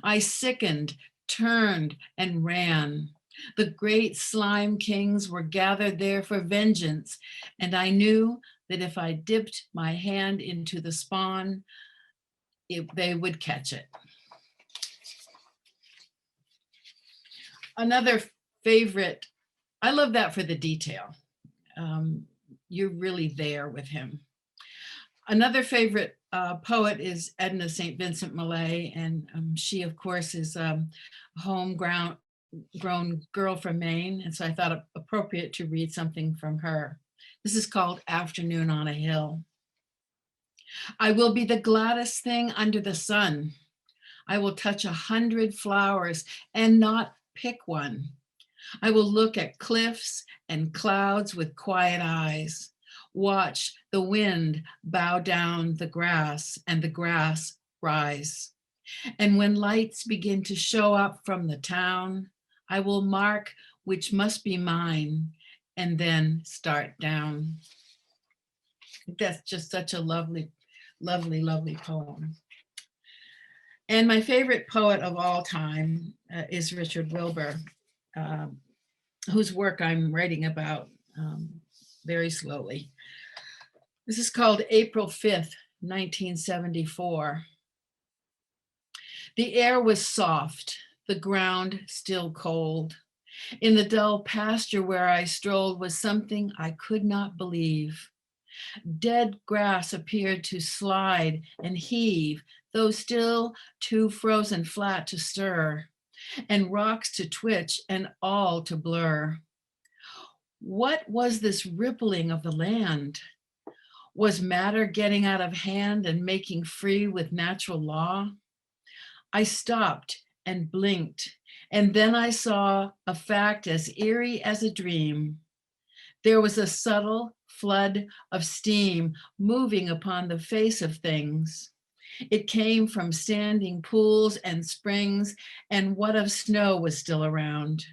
I sickened, turned, and ran. The great slime kings were gathered there for vengeance, and I knew that if I dipped my hand into the spawn, they would catch it. Another favorite, I love that for the detail. You're really there with him. Another favorite poet is Edna St. Vincent Millay, and she, of course, is a homegrown girl from Maine, and so I thought it appropriate to read something from her. This is called Afternoon on a Hill. I will be the gladdest thing under the sun. I will touch 100 flowers and not pick one. I will look at cliffs and clouds with quiet eyes, watch the wind bow down the grass and the grass rise. And when lights begin to show up from the town, I will mark which must be mine and then start down. That's just such a lovely, lovely, lovely poem. And my favorite poet of all time is Richard Wilbur, whose work I'm writing about very slowly. This is called April 5th, 1974. The air was soft, the ground still cold. In the dull pasture where I strolled was something I could not believe. Dead grass appeared to slide and heave, though still too frozen flat to stir, and rocks to twitch and all to blur. What was this rippling of the land? Was matter getting out of hand and making free with natural law? I stopped and blinked, and then I saw a fact as eerie as a dream. There was a subtle flood of steam moving upon the face of things. It came from standing pools and springs, and what of snow was still around.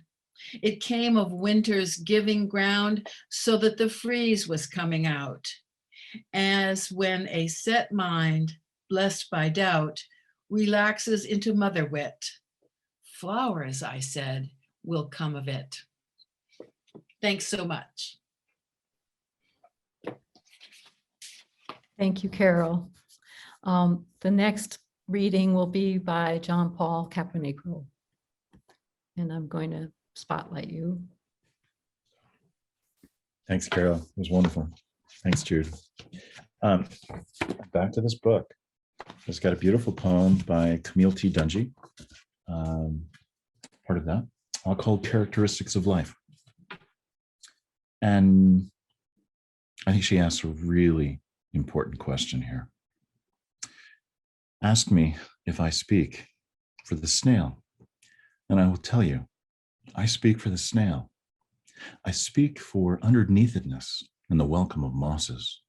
It came of winter's giving ground so that the freeze was coming out. As when a set mind, blessed by doubt, relaxes into mother wit. Flowers, I said, will come of it. Thanks so much. Thank you, Carol. The next reading will be by John Paul Caponigro. And I'm going to spotlight you. Thanks, Carol. It was wonderful. Thanks, Jude. Back to this book. It's got a beautiful poem by Camille T. Dungy. Part of that, I'll call Characteristics of Life. And I think she asks a really important question here. Ask me if I speak for the snail, and I will tell you, I speak for the snail. I speak for underneathedness and the welcome of mosses,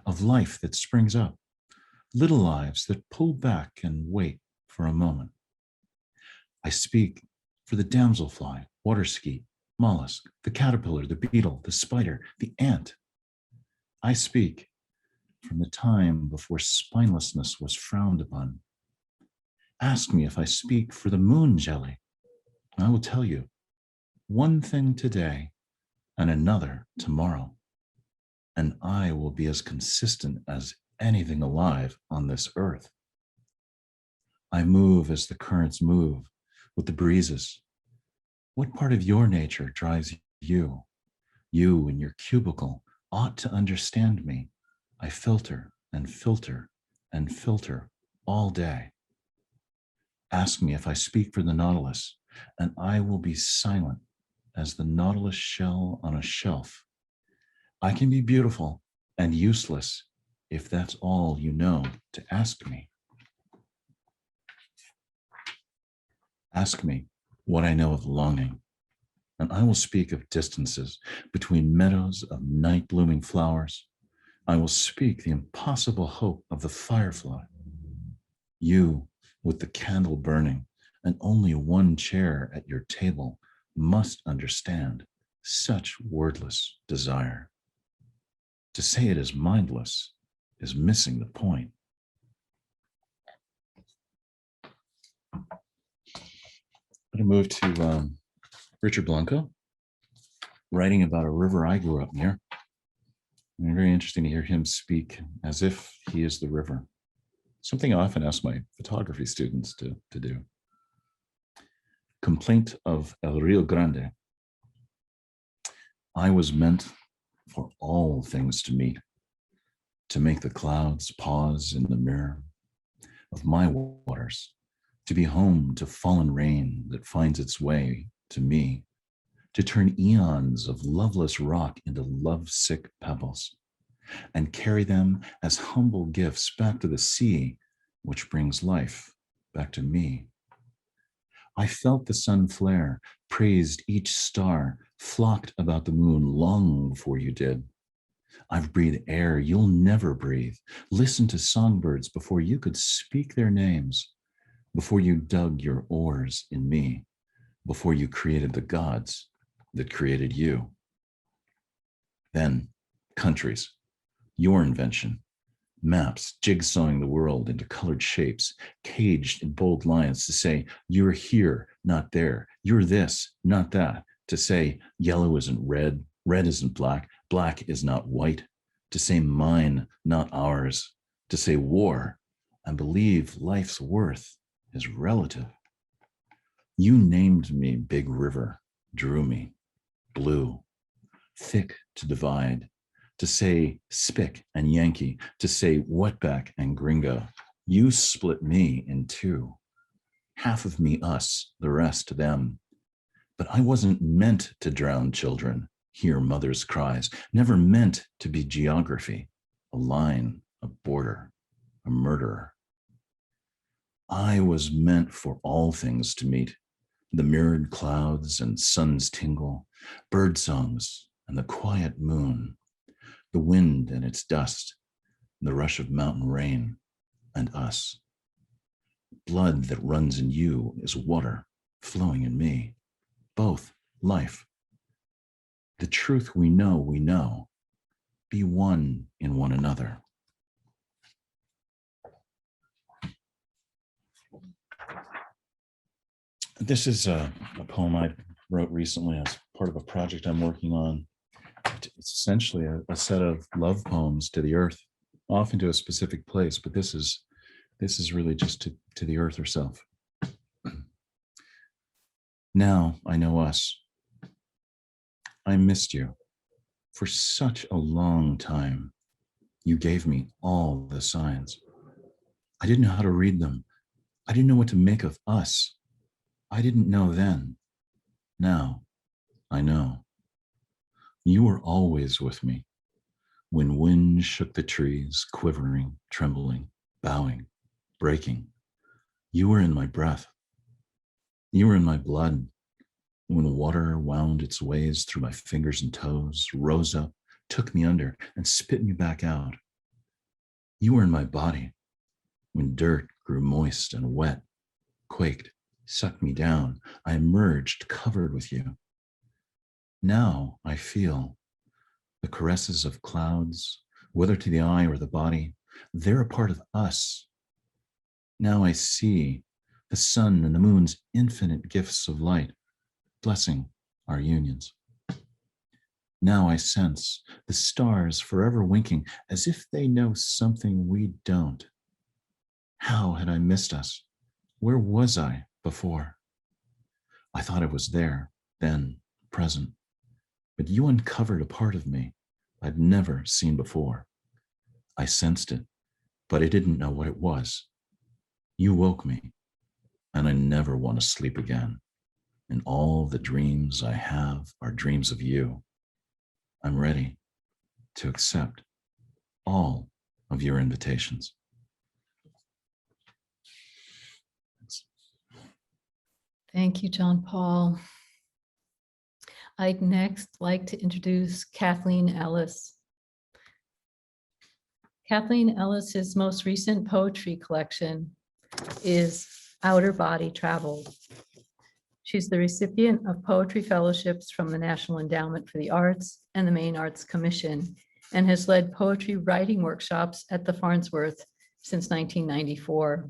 of life that springs up, little lives that pull back and wait for a moment. I speak for the damselfly, water skeet, mollusk, the caterpillar, the beetle, the spider, the ant. I speak from the time before spinelessness was frowned upon. Ask me if I speak for the moon jelly. I will tell you one thing today and another tomorrow, and I will be as consistent as anything alive on this earth. I move as the currents move with the breezes. What part of your nature drives you? You in your cubicle ought to understand me. I filter and filter and filter all day. Ask me if I speak for the nautilus, and I will be silent as the nautilus shell on a shelf. I can be beautiful and useless if that's all you know to ask me. Ask me what I know of longing, and I will speak of distances between meadows of night blooming flowers. I will speak the impossible hope of the firefly. You, with the candle burning and only one chair at your table, must understand such wordless desire. To say it is mindless is missing the point. I'm going to move to Richard Blanco, writing about a river I grew up near. And very interesting to hear him speak as if he is the river. Something I often ask my photography students to do. Complaint of El Rio Grande. I was meant for all things to meet, to make the clouds pause in the mirror of my waters, to be home to fallen rain that finds its way to me, to turn eons of loveless rock into lovesick pebbles, and carry them as humble gifts back to the sea, which brings life back to me. I felt the sun flare, praised each star, flocked about the moon long before you did. I've breathed air you'll never breathe, listened to songbirds before you could speak their names, before you dug your oars in me, before you created the gods that created you. Then, countries, your invention, maps jigsawing the world into colored shapes, caged in bold lines to say, you're here, not there, you're this, not that, to say, yellow isn't red, red isn't black, black is not white, to say mine, not ours, to say war, and believe life's worth is relative. You named me Big River, drew me, blue, thick to divide, to say spick and Yankee, to say wetback and gringo. You split me in two. Half of me us, the rest them. But I wasn't meant to drown children, hear mothers' cries, never meant to be geography, a line, a border, a murderer. I was meant for all things to meet, the mirrored clouds and sun's tingle, bird songs and the quiet moon, the wind and its dust, the rush of mountain rain, and us. Blood that runs in you is water flowing in me, both life. The truth we know, be one in one another. This is a poem I wrote recently as part of a project I'm working on. It's essentially a set of love poems to the earth, often to a specific place, but this is really just to the earth herself. Now I know us. I missed you for such a long time. You gave me all the signs. I didn't know how to read them. I didn't know what to make of us. I didn't know then. Now I know. You were always with me when wind shook the trees, quivering, trembling, bowing, breaking. You were in my breath. You were in my blood when water wound its ways through my fingers and toes, rose up, took me under, and spit me back out. You were in my body when dirt grew moist and wet, quaked, sucked me down. I emerged covered with you. Now I feel the caresses of clouds, whether to the eye or the body, they're a part of us. Now I see the sun and the moon's infinite gifts of light, blessing our unions. Now I sense the stars forever winking as if they know something we don't. How had I missed us? Where was I before? I thought I was there, then, present. But you uncovered a part of me I'd never seen before. I sensed it, but I didn't know what it was. You woke me, and I never want to sleep again. And all the dreams I have are dreams of you. I'm ready to accept all of your invitations. Thank you, John Paul. I'd next like to introduce Kathleen Ellis. Kathleen Ellis's most recent poetry collection is Outer Body Travel. She's the recipient of poetry fellowships from the National Endowment for the Arts and the Maine Arts Commission, and has led poetry writing workshops at the Farnsworth since 1994.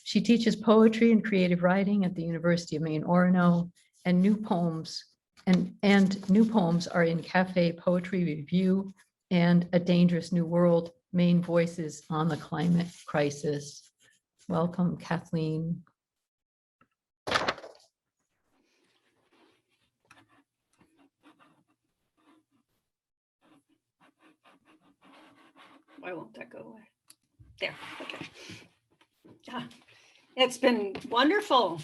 She teaches poetry and creative writing at the University of Maine, Orono, and new poems are in Cafe Poetry Review and A Dangerous New World, Maine Voices on the Climate Crisis. Welcome, Kathleen. Why won't that go away? There, okay. Yeah, it's been wonderful.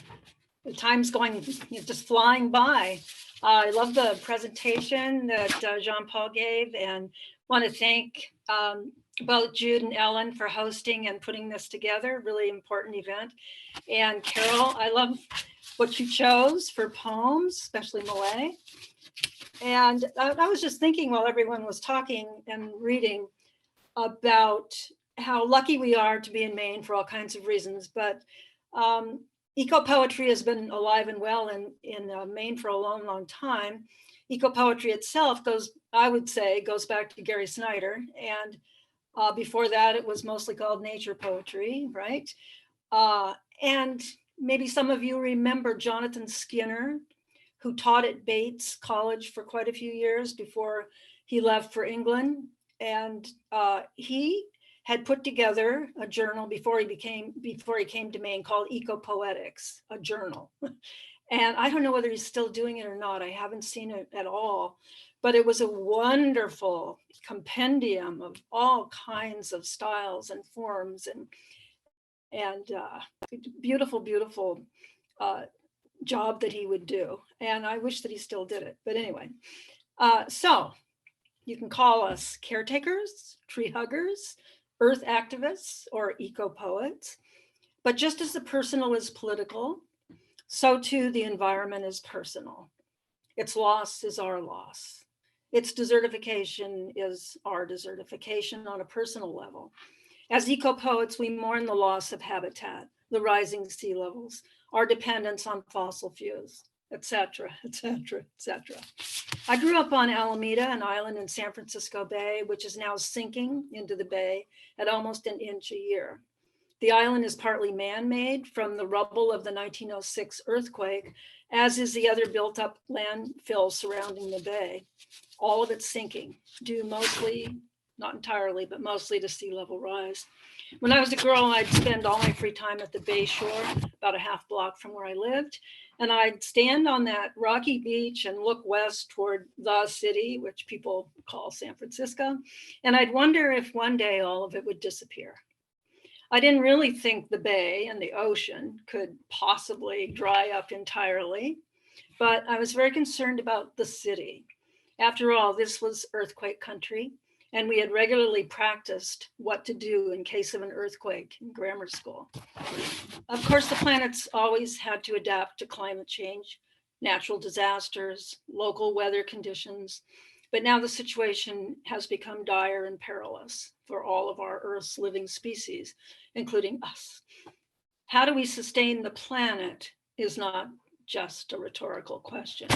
The time's going just flying by. I love the presentation that Jean-Paul gave, and want to thank both Jude and Ellen for hosting and putting this together, really important event. And Carol, I love what you chose for poems, especially Malay. And I was just thinking while everyone was talking and reading about how lucky we are to be in Maine for all kinds of reasons, but eco-poetry has been alive and well in Maine for a long, long time. Eco-poetry itself I would say, goes back to Gary Snyder. And before that, it was mostly called nature poetry, right? And maybe some of you remember Jonathan Skinner, who taught at Bates College for quite a few years before he left for England. And he had put together a journal before he came to Maine called Ecopoetics, a journal. And I don't know whether he's still doing it or not. I haven't seen it at all, but it was a wonderful compendium of all kinds of styles and forms and beautiful, beautiful job that he would do. And I wish that he still did it, but anyway. So you can call us caretakers, tree huggers, earth activists, or eco-poets. But just as the personal is political, so too the environment is personal. Its loss is our loss. Its desertification is our desertification on a personal level. As eco-poets, we mourn the loss of habitat, the rising sea levels, our dependence on fossil fuels, et cetera, et cetera, et cetera. I grew up on Alameda, an island in San Francisco Bay, which is now sinking into the bay at almost an inch a year. The island is partly man-made from the rubble of the 1906 earthquake, as is the other built-up landfill surrounding the bay. All of it sinking, due mostly, not entirely, but mostly to sea level rise. When I was a girl, I'd spend all my free time at the bay shore, about a half block from where I lived. And I'd stand on that rocky beach and look west toward the city, which people call San Francisco. And I'd wonder if one day all of it would disappear. I didn't really think the bay and the ocean could possibly dry up entirely, but I was very concerned about the city. After all, this was earthquake country, and we had regularly practiced what to do in case of an earthquake in grammar school. Of course, the planet's always had to adapt to climate change, natural disasters, local weather conditions, but now the situation has become dire and perilous for all of our Earth's living species, including us. How do we sustain the planet is not just a rhetorical question.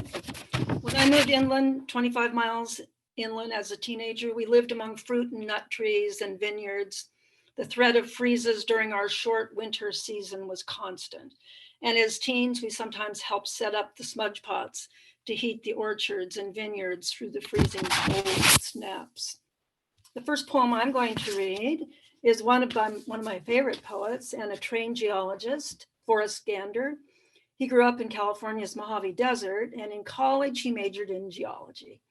When I moved inland, 25 miles inland as a teenager, we lived among fruit and nut trees and vineyards. The threat of freezes during our short winter season was constant. And as teens, we sometimes helped set up the smudge pots to heat the orchards and vineyards through the freezing cold snaps. The first poem I'm going to read is one of my favorite poets and a trained geologist, Forrest Gander. He grew up in California's Mojave Desert, and in college he majored in geology.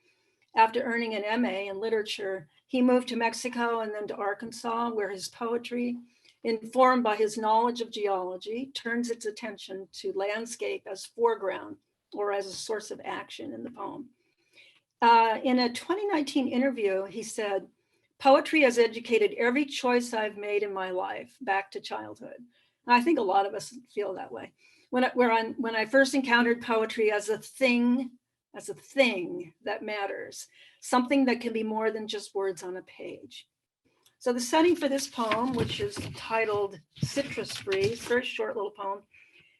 After earning an MA in literature, he moved to Mexico and then to Arkansas, where his poetry, informed by his knowledge of geology, turns its attention to landscape as foreground or as a source of action in the poem. In a 2019 interview, he said, "Poetry has educated every choice I've made in my life back to childhood." And I think a lot of us feel that way. When I first encountered poetry as a thing that matters, something that can be more than just words on a page. So the setting for this poem, which is titled Citrus Freeze, very short little poem,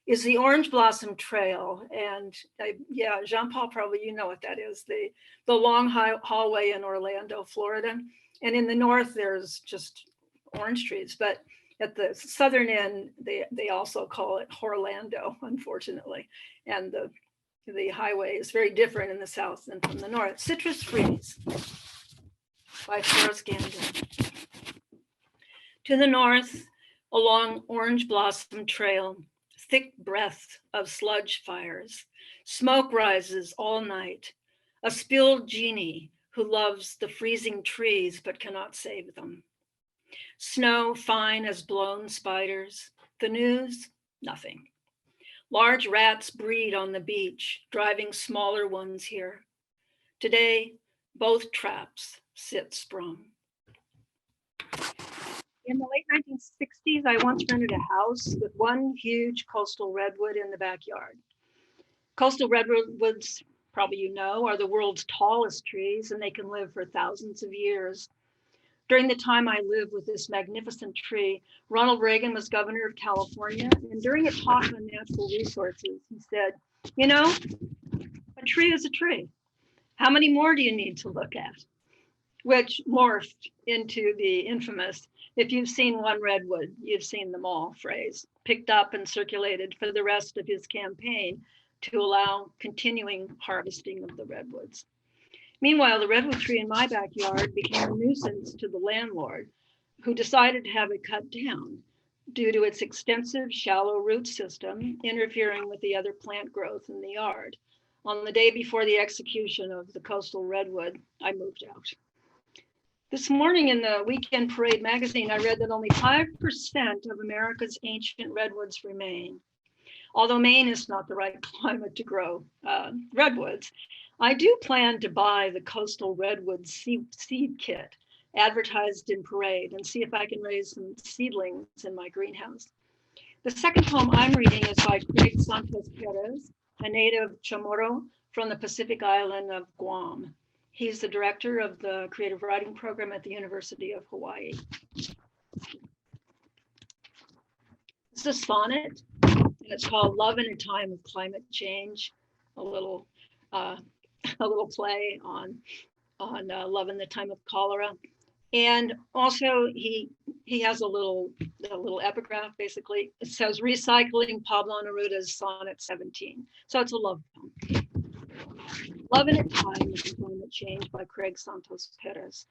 is the Orange Blossom Trail. And yeah, Jean-Paul, probably you know what that is, the long hallway in Orlando, Florida. And in the north, there's just orange trees, but at the southern end, they also call it Orlando, unfortunately. And the highway is very different in the south than from the north. Citrus Freeze by Forrest Gandon. To the north, along Orange Blossom Trail, thick breath of sludge fires, smoke rises all night, a spilled genie who loves the freezing trees but cannot save them. Snow fine as blown spiders. The news, nothing. Large rats breed on the beach, driving smaller ones here. Today, both traps sit sprung. In the late 1960s, I once rented a house with one huge coastal redwood in the backyard. Coastal redwoods, probably you know, are the world's tallest trees, and they can live for thousands of years. During the time I lived with this magnificent tree, Ronald Reagan was governor of California, and during a talk on natural resources, he said, "You know, a tree is a tree. How many more do you need to look at?" Which morphed into the infamous, "If you've seen one redwood, you've seen them all" phrase, picked up and circulated for the rest of his campaign to allow continuing harvesting of the redwoods. Meanwhile, the redwood tree in my backyard became a nuisance to the landlord, who decided to have it cut down due to its extensive shallow root system interfering with the other plant growth in the yard. On the day before the execution of the coastal redwood, I moved out. This morning in the Weekend Parade magazine, I read that only 5% of America's ancient redwoods remain. Although Maine is not the right climate to grow redwoods, I do plan to buy the coastal redwood seed kit advertised in Parade and see if I can raise some seedlings in my greenhouse. The second poem I'm reading is by Craig Santos Perez, a native Chamorro from the Pacific island of Guam. He's the director of the creative writing program at the University of Hawaii. It's a sonnet, and it's called Love in a Time of Climate Change, a little play on love in the time of cholera. And also he has a little epigraph, basically. It says, "Recycling Pablo Neruda's Sonnet 17." So it's a love poem. Love in a Time of Climate Change by Craig Santos Perez.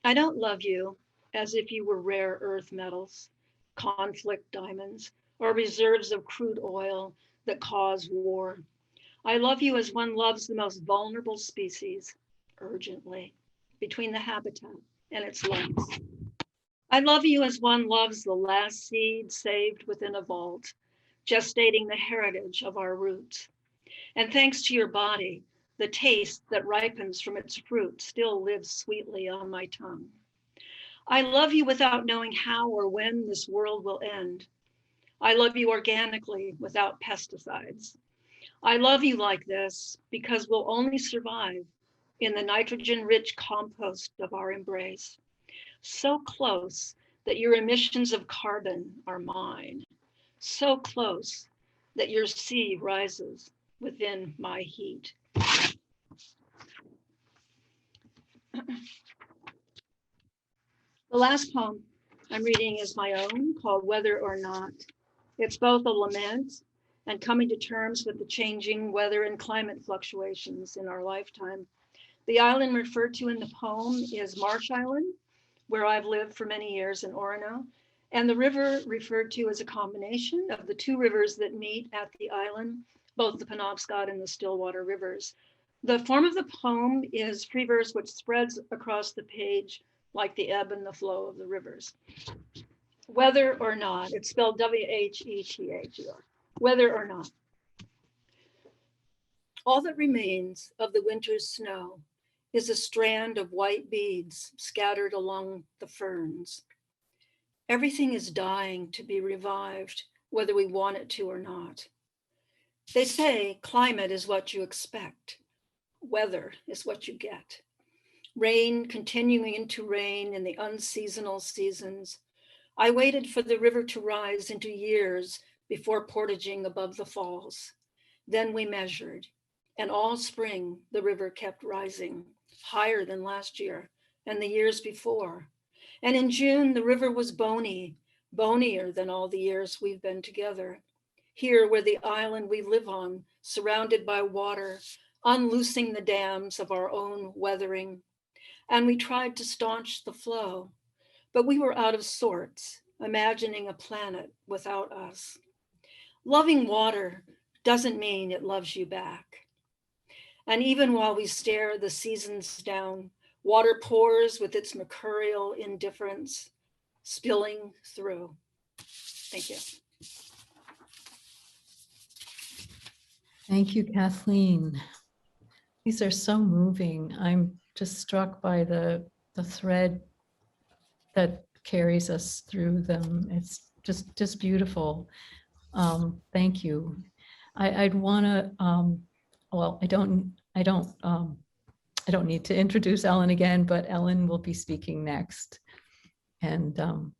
I don't love you as if you were rare earth metals, conflict diamonds, or reserves of crude oil that cause war. I love you as one loves the most vulnerable species, urgently, between the habitat and its lungs. I love you as one loves the last seed saved within a vault, gestating the heritage of our roots. And thanks to your body, the taste that ripens from its fruit still lives sweetly on my tongue. I love you without knowing how or when this world will end. I love you organically without pesticides. I love you like this because we'll only survive in the nitrogen-rich compost of our embrace. So close that your emissions of carbon are mine. So close that your sea rises within my heat. The last poem I'm reading is my own, called Whether or Not. It's both a lament and coming to terms with the changing weather and climate fluctuations in our lifetime. The island referred to in the poem is Marsh Island, where I've lived for many years in Orono. And the river referred to is a combination of the two rivers that meet at the island, both the Penobscot and the Stillwater rivers. The form of the poem is free verse, which spreads across the page like the ebb and the flow of the rivers. Whether or not, it's spelled W-H-E-T-H-E-R, whether or not. All that remains of the winter's snow is a strand of white beads scattered along the ferns. Everything is dying to be revived, whether we want it to or not. They say climate is what you expect. Weather is what you get. Rain continuing into rain in the unseasonal seasons. I waited for the river to rise into years before portaging above the falls. Then we measured, and all spring the river kept rising, higher than last year and the years before. And in June, the river was bony, bonier than all the years we've been together. Here where the island we live on, surrounded by water, unloosing the dams of our own weathering. And we tried to staunch the flow, but we were out of sorts, imagining a planet without us. Loving water doesn't mean it loves you back. And even while we stare the seasons down, water pours with its mercurial indifference, spilling through. Thank you. Thank you, Kathleen. These are so moving. I'm just struck by the thread that carries us through them. It's just beautiful. Thank you. I'd want to. Well, I don't need to introduce Ellen again, but Ellen will be speaking next, and I'm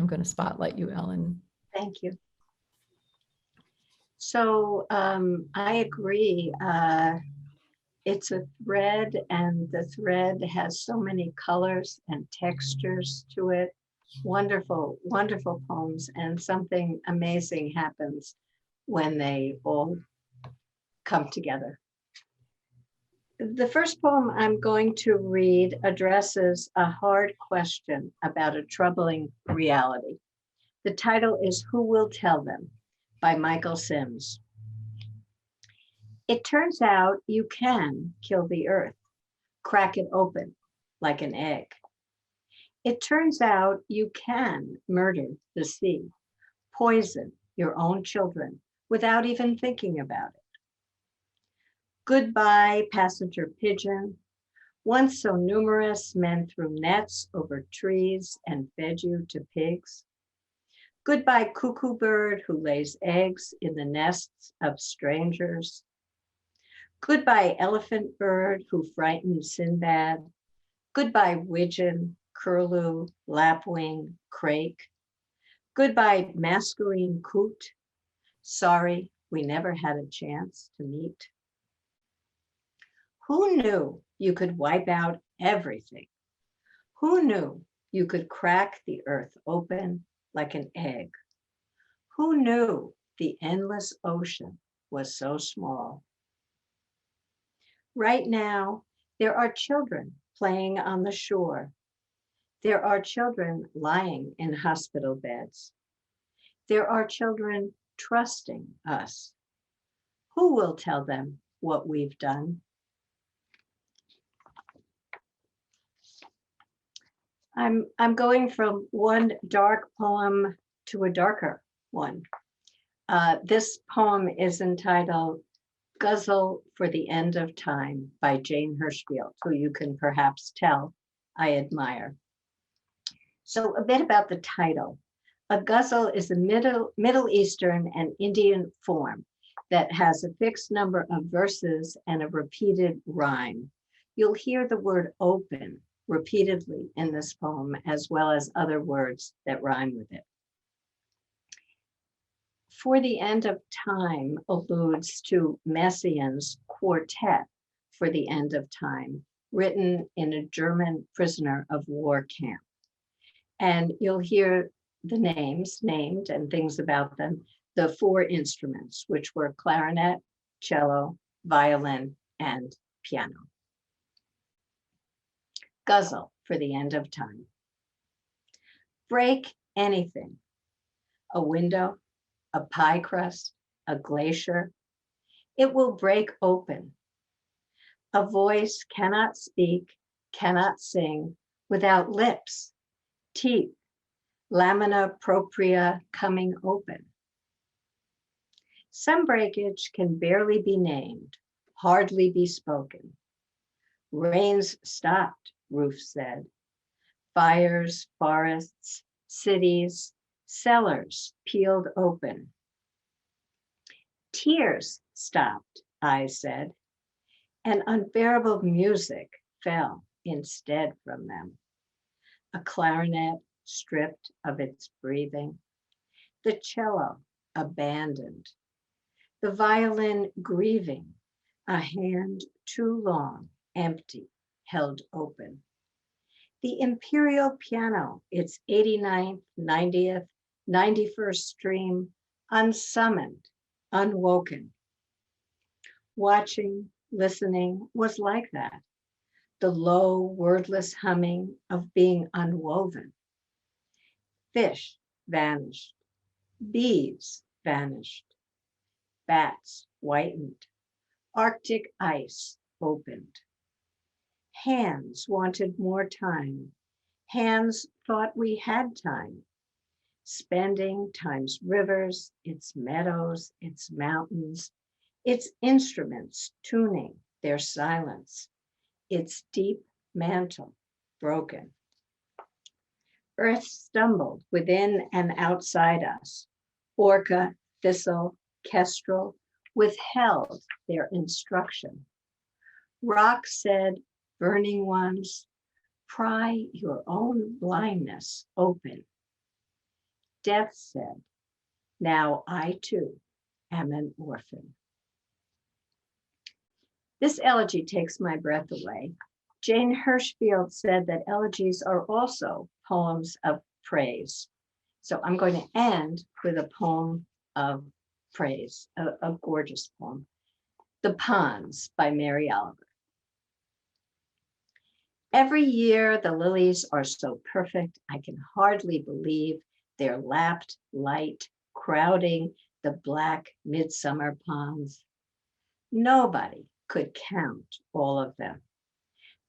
going to spotlight you, Ellen. Thank you. So I agree. It's a thread, and the thread has so many colors and textures to it. Wonderful, wonderful poems, and something amazing happens when they all come together. The first poem I'm going to read addresses a hard question about a troubling reality. The title is Who Will Tell Them? By Michael Sims. It turns out you can kill the earth, crack it open like an egg. It turns out you can murder the sea, poison your own children without even thinking about it. Goodbye, passenger pigeon. Once so numerous, men threw nets over trees and fed you to pigs. Goodbye, cuckoo bird who lays eggs in the nests of strangers. Goodbye, elephant bird who frightened Sinbad. Goodbye, widgeon, curlew, lapwing, crake. Goodbye, masquerine coot. Sorry, we never had a chance to meet. Who knew you could wipe out everything? Who knew you could crack the earth open like an egg? Who knew the endless ocean was so small? Right now, there are children playing on the shore. There are children lying in hospital beds. There are children trusting us. Who will tell them what we've done? I'm going from one dark poem to a darker one. This poem is entitled Guzzle for the End of Time by Jane Hirschfield, who you can perhaps tell I admire. So a bit about the title. A ghazal is a Middle Eastern and Indian form that has a fixed number of verses and a repeated rhyme. You'll hear the word open repeatedly in this poem, as well as other words that rhyme with it. For the End of Time alludes to Messiaen's quartet for the End of Time, written in a German prisoner of war camp. And you'll hear the names named and things about them, the four instruments, which were clarinet, cello, violin, and piano. Guzzle for the End of Time. Break anything, a window, a pie crust, a glacier. It will break open. A voice cannot speak, cannot sing without lips, teeth, lamina propria coming open. Some breakage can barely be named, hardly be spoken. Rains stopped, roofs said. Fires, forests, cities, cellars peeled open. Tears stopped, eyes said, and unbearable music fell instead from them. A clarinet stripped of its breathing, the cello abandoned, the violin grieving, a hand too long, empty, held open. The imperial piano, its 89th, 90th, 91st stream, unsummoned, unwoken. Watching, listening was like that. The low, wordless humming of being unwoven. Fish vanished, bees vanished, bats whitened, Arctic ice opened. Hands wanted more time. Hands thought we had time. Spending times rivers, its meadows, its mountains, its instruments tuning their silence, its deep mantle broken. Earth stumbled within and outside us. Orca, thistle, kestrel withheld their instruction. Rock said, burning ones, pry your own blindness open. Death said, now I too am an orphan. This elegy takes my breath away. Jane Hirshfield said that elegies are also poems of praise. So I'm going to end with a poem of praise, a gorgeous poem. The Ponds by Mary Oliver. Every year the lilies are so perfect, I can hardly believe their lapped light crowding the black midsummer ponds. Nobody could count all of them.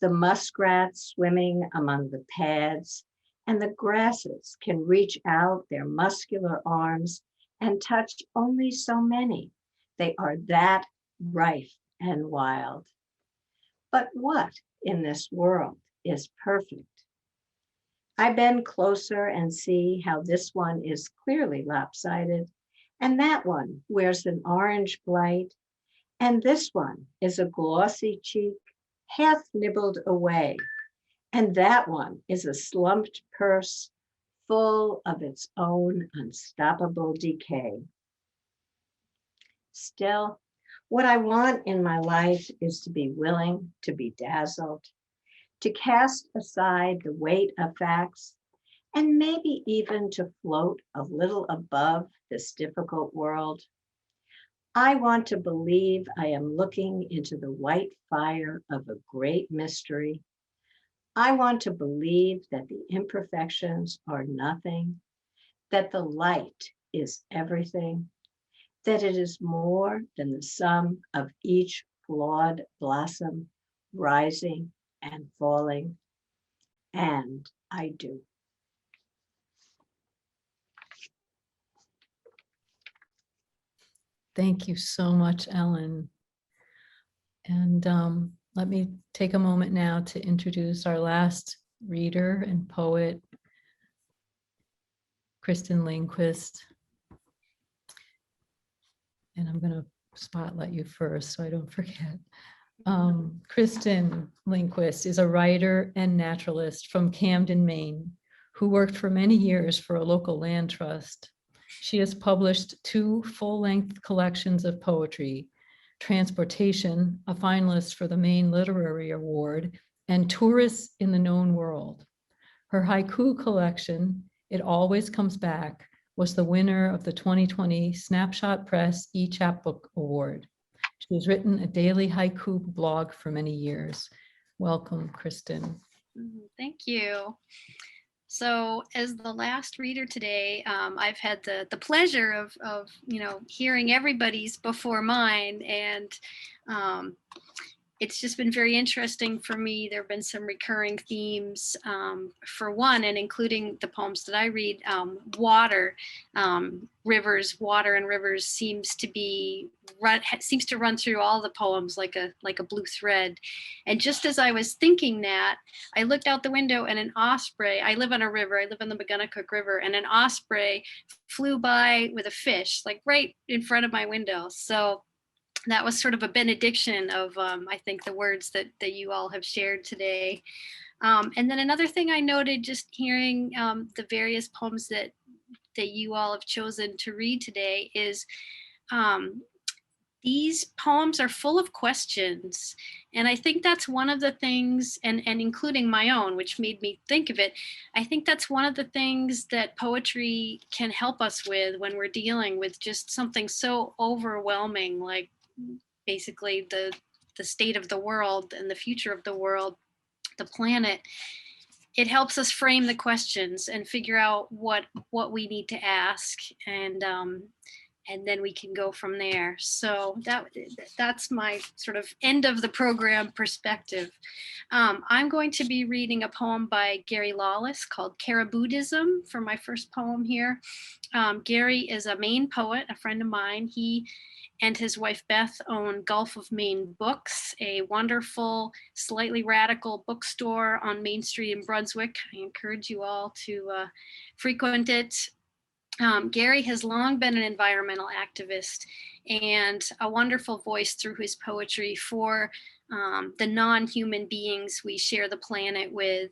The muskrats swimming among the pads, and the grasses can reach out their muscular arms and touch only so many. They are that rife and wild. But what in this world is perfect? I bend closer and see how this one is clearly lopsided, and that one wears an orange blight, and this one is a glossy cheek, half nibbled away, and that one is a slumped purse full of its own unstoppable decay. Still, what I want in my life is to be willing to be dazzled, to cast aside the weight of facts, and maybe even to float a little above this difficult world. I want to believe I am looking into the white fire of a great mystery. I want to believe that the imperfections are nothing, that the light is everything, that it is more than the sum of each flawed blossom rising and falling. And I do. Thank you so much, Ellen. And let me take a moment now to introduce our last reader and poet, Kristen Lindquist. And I'm going to spotlight you first so I don't forget. Kristen Lindquist is a writer and naturalist from Camden, Maine, who worked for many years for a local land trust. She has published 2 full-length collections of poetry, Transportation, a finalist for the Maine Literary Award, and Tourists in the Known World. Her haiku collection, It Always Comes Back, was the winner of the 2020 Snapshot Press eChapbook Award. She has written a daily haiku blog for many years. Welcome, Kristen. Thank you. So as the last reader today, I've had the pleasure of hearing everybody's before mine, and it's just been very interesting for me. There have been some recurring themes, for one, and including the poems that I read. Water, rivers, water and rivers seems to run through all the poems like a blue thread. And just as I was thinking that, I looked out the window and an osprey. I live on a river. I live on the McGonagall River, and an osprey flew by with a fish, like right in front of my window. So that was sort of a benediction of, I think, the words that you all have shared today. And then another thing I noted, just hearing the various poems that you all have chosen to read today, is these poems are full of questions. And I think that's one of the things, and including my own, which made me think of it, I think that's one of the things that poetry can help us with when we're dealing with just something so overwhelming, like basically the state of the world and the future of the world, the planet. It helps us frame the questions and figure out what we need to ask, and then we can go from there. So that's my sort of end of the program perspective. I'm going to be reading a poem by Gary Lawless called Cariboutism for my first poem here. Gary is a Maine poet, a friend of mine. He and his wife Beth own Gulf of Maine Books, a wonderful, slightly radical bookstore on Main Street in Brunswick. I encourage you all to frequent it. Gary has long been an environmental activist and a wonderful voice through his poetry for the non-human beings we share the planet with,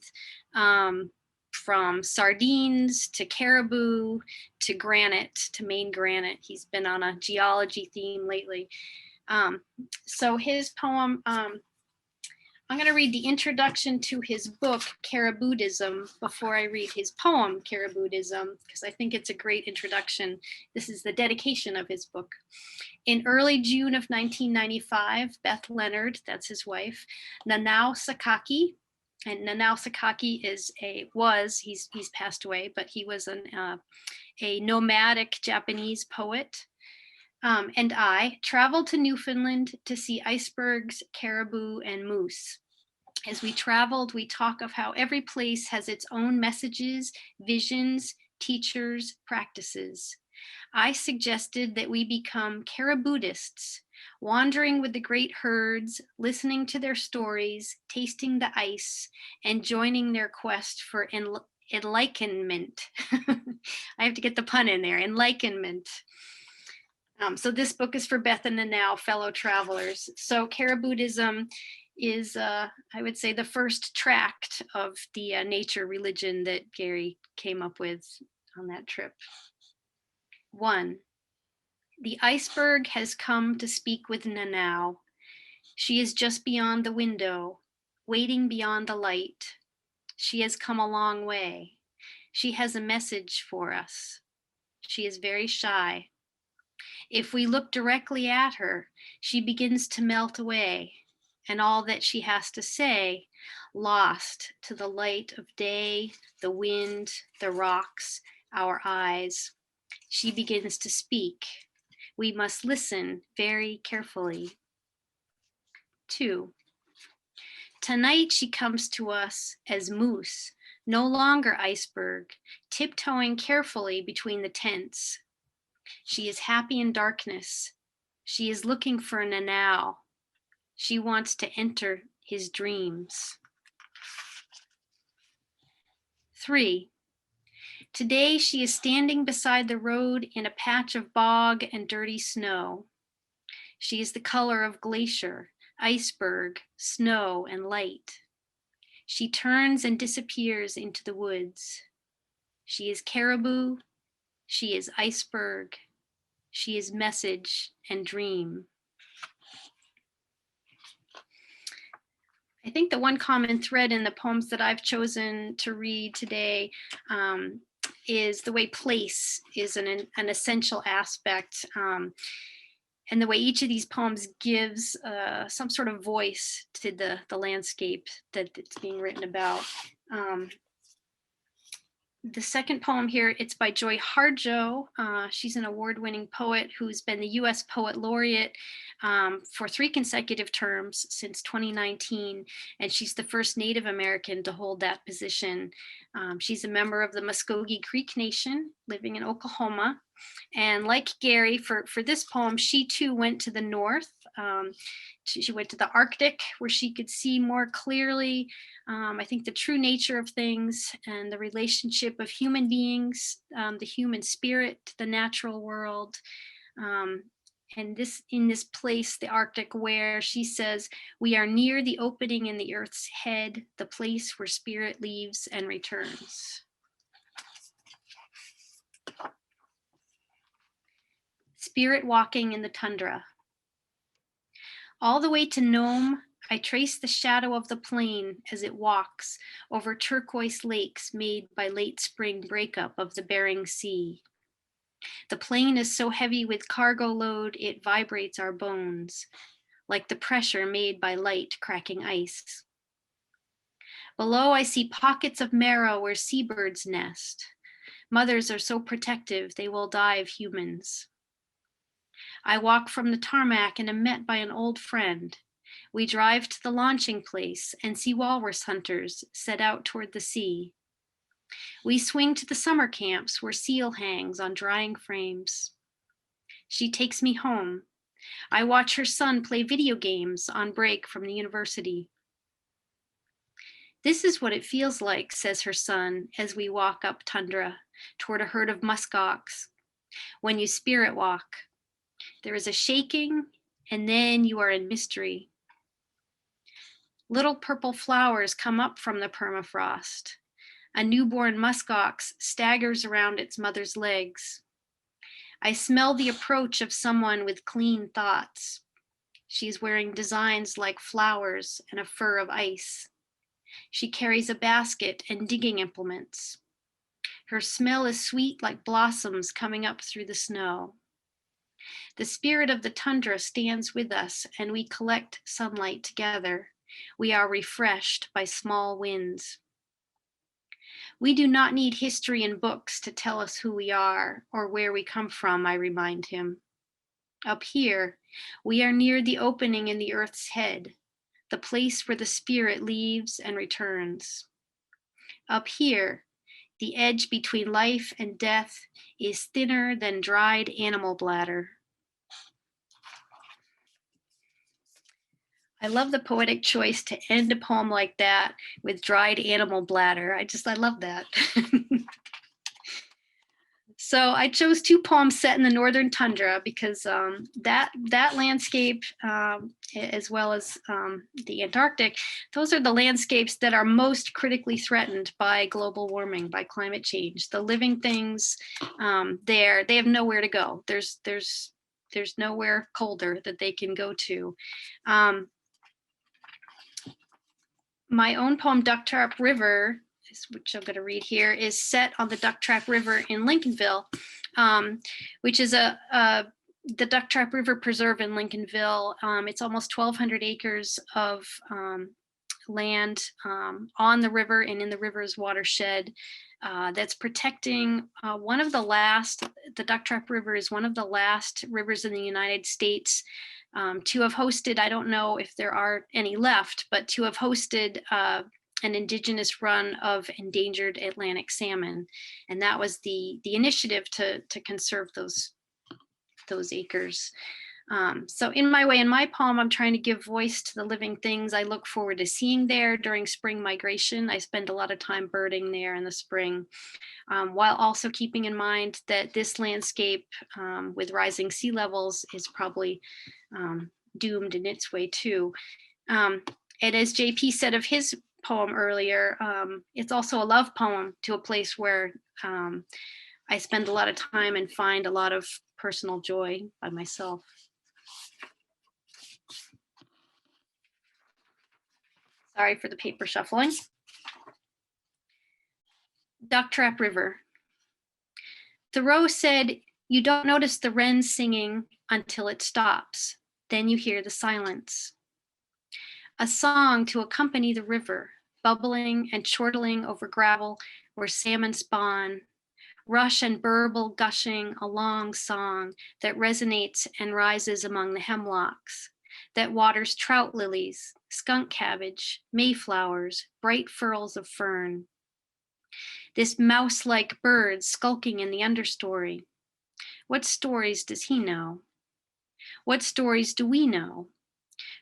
from sardines to caribou to granite, to Maine granite. He's been on a geology theme lately. So his poem, I'm going to read the introduction to his book, Cariboutism, before I read his poem, Cariboutism, because I think it's a great introduction. This is the dedication of his book. In early June of 1995, Beth Leonard, that's his wife, Nanao Sakaki, and Nanao Sakaki he's passed away, but he was a nomadic Japanese poet. And I traveled to Newfoundland to see icebergs, caribou, and moose. As we traveled, we talk of how every place has its own messages, visions, teachers, practices. I suggested that we become cariboudists, wandering with the great herds, listening to their stories, tasting the ice, and joining their quest for enlightenment. I have to get the pun in there, enlightenment. So this book is for Beth and Nanao, fellow travelers. So Cariboutism is, I would say, the first tract of the nature religion that Gary came up with on that trip. 1. The iceberg has come to speak with Nanao. She is just beyond the window, waiting beyond the light. She has come a long way. She has a message for us. She is very shy. If we look directly at her, she begins to melt away, and all that she has to say, lost to the light of day, the wind, the rocks, our eyes. She begins to speak. We must listen very carefully. 2. Tonight she comes to us as moose, no longer iceberg, tiptoeing carefully between the tents. She is happy in darkness. She is looking for Nanao. She wants to enter his dreams. 3. Today she is standing beside the road in a patch of bog and dirty snow. She is the color of glacier, iceberg, snow, and light. She turns and disappears into the woods. She is caribou. She is iceberg. She is message and dream. I think the one common thread in the poems that I've chosen to read today is the way place is an essential aspect, and the way each of these poems gives some sort of voice to the landscape that it's being written about. The second poem here, it's by Joy Harjo. She's an award-winning poet who's been the U.S. Poet Laureate for 3 consecutive terms since 2019, and she's the first Native American to hold that position. She's a member of the Muskogee Creek Nation, living in Oklahoma. And like Gary, for this poem, she too went to the north. She went to the Arctic, where she could see more clearly, I think, the true nature of things and the relationship of human beings, the human spirit, the natural world. And this, in this place, the Arctic, where she says, we are near the opening in the earth's head, the place where spirit leaves and returns. Spirit walking in the tundra. All the way to Nome, I trace the shadow of the plane as it walks over turquoise lakes made by late spring breakup of the Bering Sea. The plane is so heavy with cargo load, it vibrates our bones, like the pressure made by light cracking ice. Below, I see pockets of marrow where seabirds nest. Mothers are so protective, they will dive humans. I walk from the tarmac and am met by an old friend. We drive to the launching place and see walrus hunters set out toward the sea. We swing to the summer camps where seal hangs on drying frames. She takes me home. I watch her son play video games on break from the university. This is what it feels like, says her son, as we walk up tundra toward a herd of muskox. When you spirit walk, there is a shaking, and then you are in mystery. Little purple flowers come up from the permafrost. A newborn muskox staggers around its mother's legs. I smell the approach of someone with clean thoughts. She's wearing designs like flowers and a fur of ice. She carries a basket and digging implements. Her smell is sweet like blossoms coming up through the snow. The spirit of the tundra stands with us, and we collect sunlight together. We are refreshed by small winds. We do not need history and books to tell us who we are or where we come from, I remind him. Up here, we are near the opening in the earth's head, the place where the spirit leaves and returns. Up here, the edge between life and death is thinner than dried animal bladder. I love the poetic choice to end a poem like that with dried animal bladder. I love that. So I chose 2 poems set in the northern tundra because that landscape, as well as the Antarctic, those are the landscapes that are most critically threatened by global warming, by climate change. The living things there, they have nowhere to go. There's nowhere colder that they can go to. My own poem, Duck Trap River, which I'm going to read here, is set on the Duck Trap River in Lincolnville, which is the Duck Trap River Preserve in Lincolnville. It's almost 1,200 acres of land on the river and in the river's watershed that's protecting one of the last, the Duck Trap River is one of the last rivers in the United States to have hosted, I don't know if there are any left, but to have hosted an indigenous run of endangered Atlantic salmon. And that was the initiative to conserve those acres. So in my way, in my poem, I'm trying to give voice to the living things I look forward to seeing there during spring migration. I spend a lot of time birding there in the spring, while also keeping in mind that this landscape with rising sea levels is probably doomed in its way too. And as JP said of his poem earlier, it's also a love poem to a place where I spend a lot of time and find a lot of personal joy by myself. Sorry for the paper shuffling. Duck Trap River. Thoreau said, "You don't notice the wren singing until it stops. Then you hear the silence." A song to accompany the river, bubbling and chortling over gravel where salmon spawn, rush and burble gushing a long song that resonates and rises among the hemlocks, that waters trout lilies, skunk cabbage, mayflowers, bright furls of fern. This mouse-like bird skulking in the understory. What stories does he know? What stories do we know?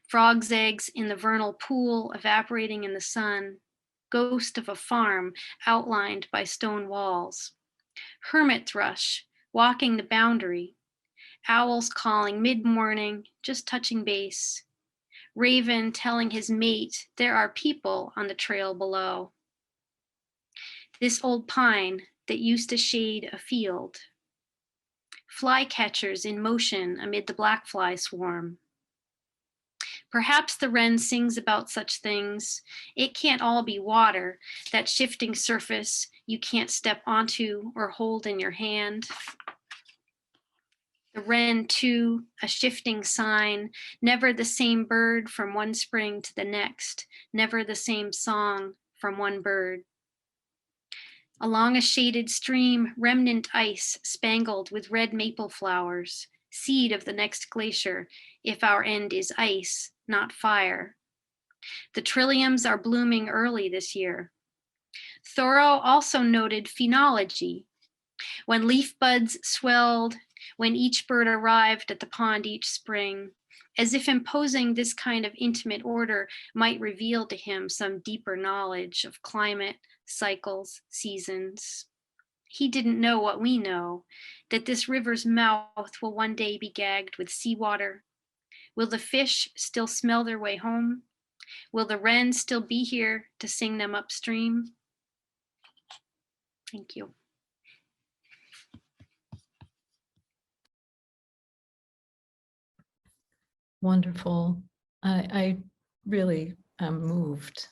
Frogs' eggs in the vernal pool evaporating in the sun, ghost of a farm outlined by stone walls. Hermit thrush walking the boundary, owls calling mid-morning, just touching base. Raven telling his mate there are people on the trail below. This old pine that used to shade a field. Flycatchers in motion amid the blackfly swarm. Perhaps the wren sings about such things. It can't all be water, that shifting surface you can't step onto or hold in your hand. The wren, too, a shifting sign, never the same bird from one spring to the next, never the same song from one bird. Along a shaded stream, remnant ice spangled with red maple flowers, seed of the next glacier, if our end is ice, not fire. The trilliums are blooming early this year. Thoreau also noted phenology. When leaf buds swelled, when each bird arrived at the pond each spring, as if imposing this kind of intimate order might reveal to him some deeper knowledge of climate, cycles, seasons. He didn't know what we know, that this river's mouth will one day be gagged with seawater. Will the fish still smell their way home? Will the wren still be here to sing them upstream? Thank you. Wonderful. I really am moved.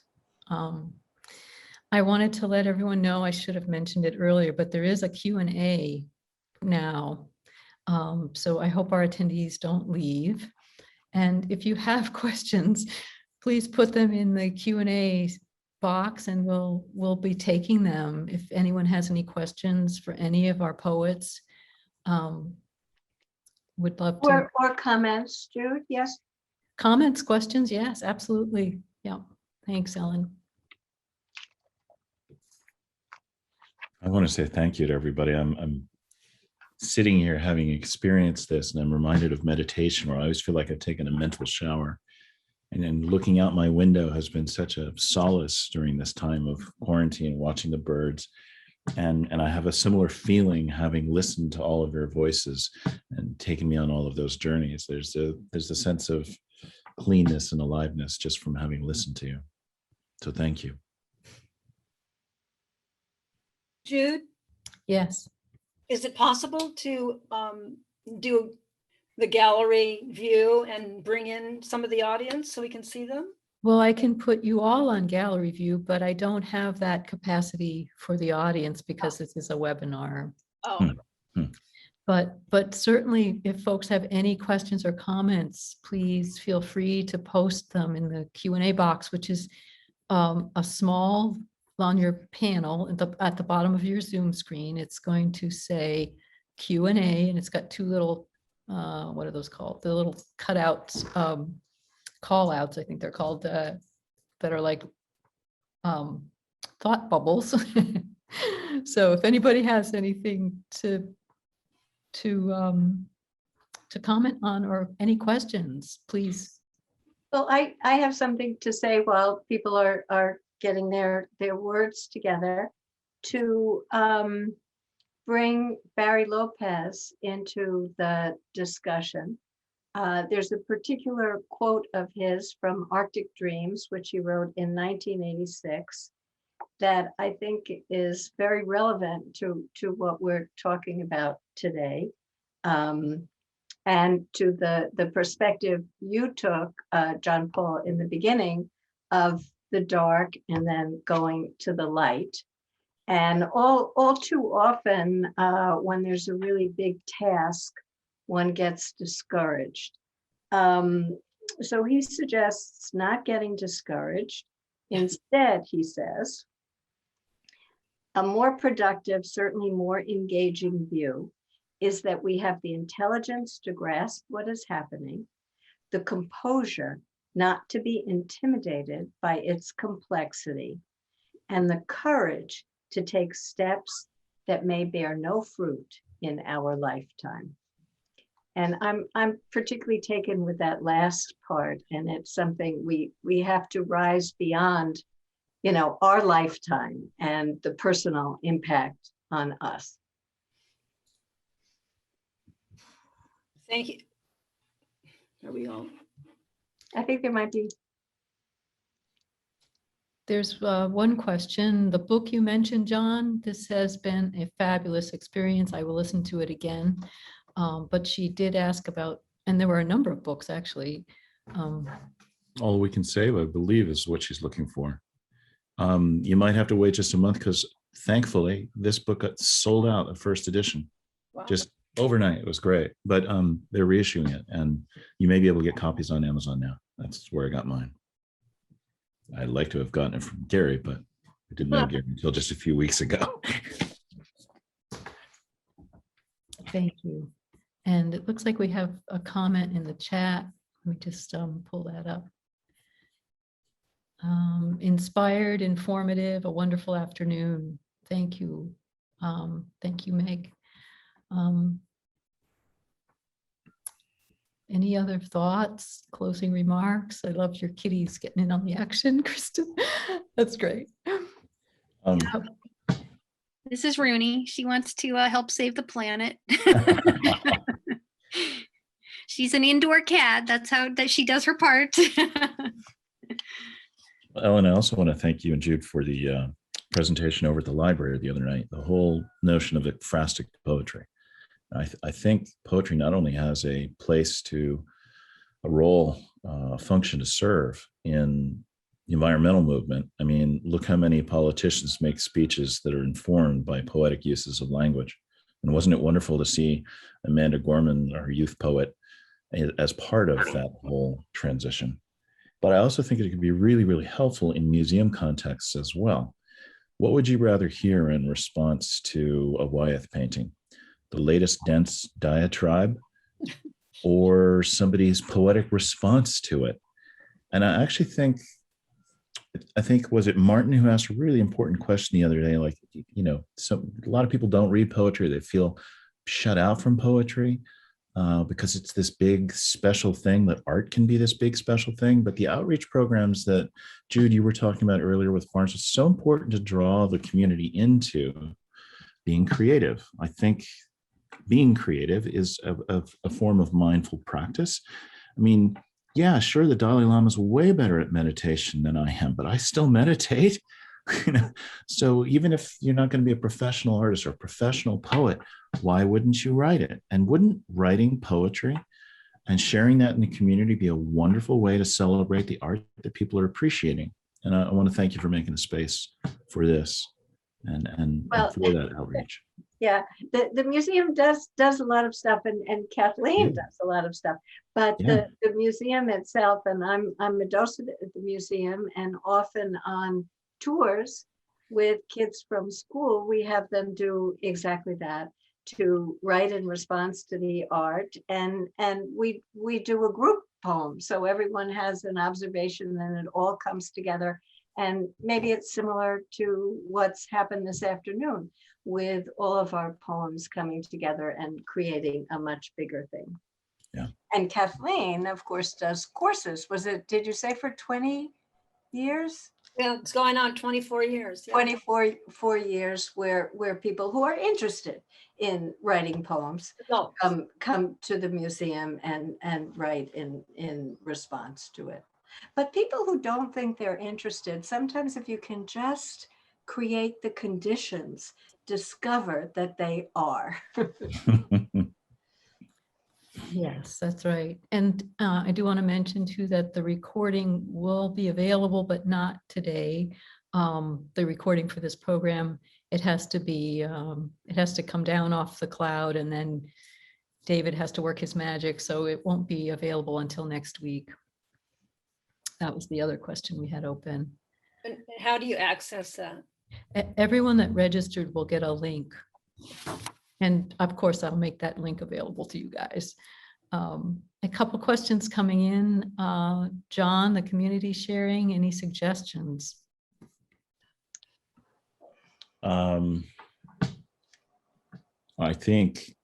I wanted to let everyone know, I should have mentioned it earlier, but there is a Q&A now. So I hope our attendees don't leave. And if you have questions, please put them in the Q&A box and we'll be taking them. If anyone has any questions for any of our poets, would love to. Or comments, Jude, yes? Comments, questions, yes, absolutely. Yeah, thanks, Ellen. I want to say thank you to everybody. I'm sitting here having experienced this, and I'm reminded of meditation, where I always feel like I've taken a mental shower. And then looking out my window has been such a solace during this time of quarantine, watching the birds. And I have a similar feeling having listened to all of your voices and taken me on all of those journeys. There's a sense of cleanness and aliveness just from having listened to you. So thank you. Jude, Yes. is it possible to do the gallery view and bring in some of the audience so we can see them? Well, I can put you all on gallery view, but I don't have that capacity for the audience because this is a webinar. Oh, But certainly if folks have any questions or comments, please feel free to post them in the Q&A box, which is a small on your panel at the bottom of your Zoom screen. It's going to say Q&A, and it's got two little, what are those called? The little cutouts, call outs, I think they're called, that are like thought bubbles. So if anybody has anything to comment on or any questions, please. Well, I have something to say while people are getting their words together to bring Barry Lopez into the discussion. There's a particular quote of his from Arctic Dreams, which he wrote in 1986, that I think is very relevant to what we're talking about today. And to the perspective you took, John Paul, in the beginning of the dark and then going to the light. And all too often, when there's a really big task, one gets discouraged. So he suggests not getting discouraged. Instead, he says, A more productive, certainly more engaging view is that we have the intelligence to grasp what is happening, the composure not to be intimidated by its complexity, and the courage to take steps that may bear no fruit in our lifetime. And I'm particularly taken with that last part, and it's something we have to rise beyond, you know, our lifetime and the personal impact on us. Thank you. Are we all? I think there might be. There's one question. The book you mentioned, John, this has been a fabulous experience. I will listen to it again. But she did ask about, and there were a number of books actually. All we can say, I believe, is what she's looking for. You might have to wait just a month because thankfully this book got sold out at first edition. Wow. Just overnight. It was great, but they're reissuing it, and you may be able to get copies on Amazon now. That's where I got mine. I'd like to have gotten it from Gary, but I didn't know Gary until just a few weeks ago. Thank you. And it looks like we have a comment in the chat. Let me just pull that up. Inspired, informative, a wonderful afternoon. Thank you. Thank you, Meg. Any other thoughts, closing remarks? I love your kitties getting in on the action, Kristen. That's great. This is Rooney. She wants to help save the planet. She's an indoor cat. That's how that she does her part. Ellen, I also want to thank you and Jude for the presentation over at the library the other night. The whole notion of ekphrastic poetry. I think poetry not only has a place to, a role, a function to serve in the environmental movement. I mean, look how many politicians make speeches that are informed by poetic uses of language. And wasn't it wonderful to see Amanda Gorman, our youth poet, as part of that whole transition? But I also think it could be really, really helpful in museum contexts as well. What would you rather hear in response to a Wyeth painting? The latest dense diatribe or somebody's poetic response to it? And I actually think, was it Martin who asked a really important question the other day? Like, you know, a lot of people don't read poetry. They feel shut out from poetry because it's this big special thing, that art can be this big special thing. But the outreach programs that Jude, you were talking about earlier with Barnes, it's so important to draw the community into being creative. I think being creative is a form of mindful practice. I mean, yeah, sure, the Dalai Lama is way better at meditation than I am, but I still meditate. You know? So even if you're not going to be a professional artist or a professional poet, why wouldn't you write it? And wouldn't writing poetry and sharing that in the community be a wonderful way to celebrate the art that people are appreciating? And I want to thank you for making a space for this and for that outreach. Yeah, the museum does a lot of stuff, and Kathleen does a lot of stuff, but the museum itself, and I'm a docent at the museum, and often on tours with kids from school, we have them do exactly that, to write in response to the art, and we do a group poem, so everyone has an observation and it all comes together. And maybe it's similar to what's happened this afternoon, with all of our poems coming together and creating a much bigger thing. Yeah. And Kathleen, of course, does courses. Did you say for 20 years? Yeah, it's going on 24 years. Yeah. 24 years where people who are interested in writing poems come to the museum and write in response to it. But people who don't think they're interested, sometimes if you can just create the conditions, discover that they are. Yes, that's right. And I do want to mention too that the recording will be available, but not today. The recording for this program, it has to come down off the cloud, and then David has to work his magic, so it won't be available until next week. That was the other question we had open. And how do you access that? Everyone that registered will get a link. And of course, I'll make that link available to you guys. A couple questions coming in. John, the community sharing, any suggestions? I think,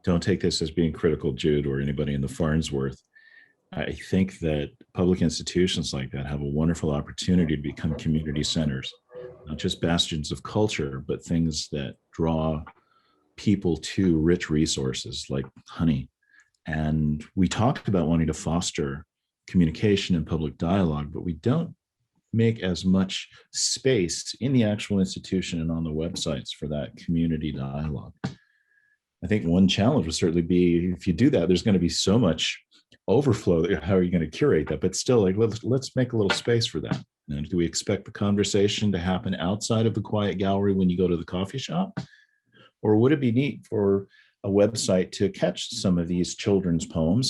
don't take this as being critical, Jude, or anybody in the Farnsworth. I think that public institutions like that have a wonderful opportunity to become community centers, not just bastions of culture, but things that draw people to rich resources like honey. And we talked about wanting to foster communication and public dialogue, but we don't make as much space in the actual institution and on the websites for that community dialogue. I think one challenge would certainly be, if you do that, there's going to be so much overflow. How are you going to curate that? But still, like, let's make a little space for that. And do we expect the conversation to happen outside of the quiet gallery when you go to the coffee shop? Or would it be neat for a website to catch some of these children's poems,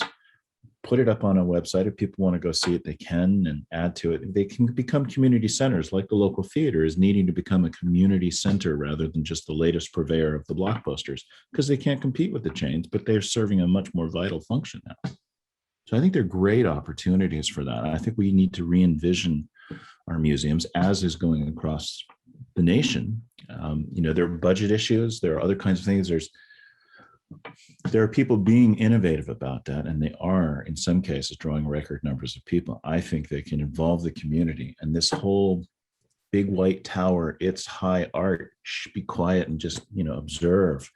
put it up on a website? If people want to go see it, they can, and add to it. They can become community centers, like the local theater is needing to become a community center rather than just the latest purveyor of the blockbusters, because they can't compete with the chains, but they're serving a much more vital function now. So I think they're great opportunities for that. I think we need to re-envision our museums, as is going across the nation. There are budget issues, there are other kinds of things. There are people being innovative about that, and they are, in some cases, drawing record numbers of people. I think they can involve the community, and this whole big white tower, it's high art, be quiet and just, observe.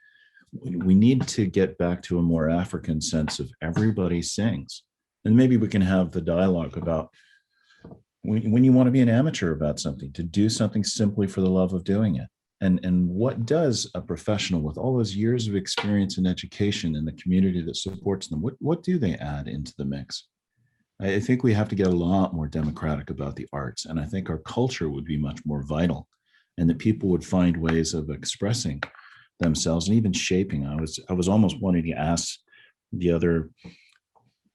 We need to get back to a more African sense of everybody sings. And maybe we can have the dialogue about when you want to be an amateur about something, to do something simply for the love of doing it. And what does a professional with all those years of experience in education and the community that supports them, what do they add into the mix? I think we have to get a lot more democratic about the arts. And I think our culture would be much more vital, and that people would find ways of expressing themselves and even shaping. I was almost wanting to ask the other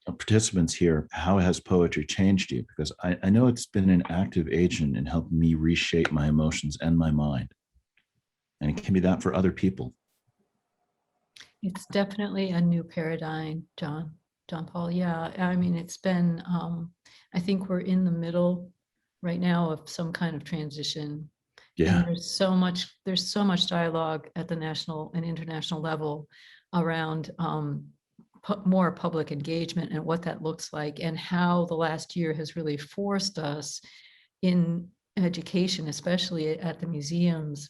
participants here, how has poetry changed you? Because I know it's been an active agent in helping me reshape my emotions and my mind. And it can be that for other people. It's definitely a new paradigm, John Paul. Yeah, I mean, it's been, I think we're in the middle right now of some kind of transition. Yeah. And there's so much dialogue at the national and international level around more public engagement and what that looks like, and how the last year has really forced us in education, especially at the museums,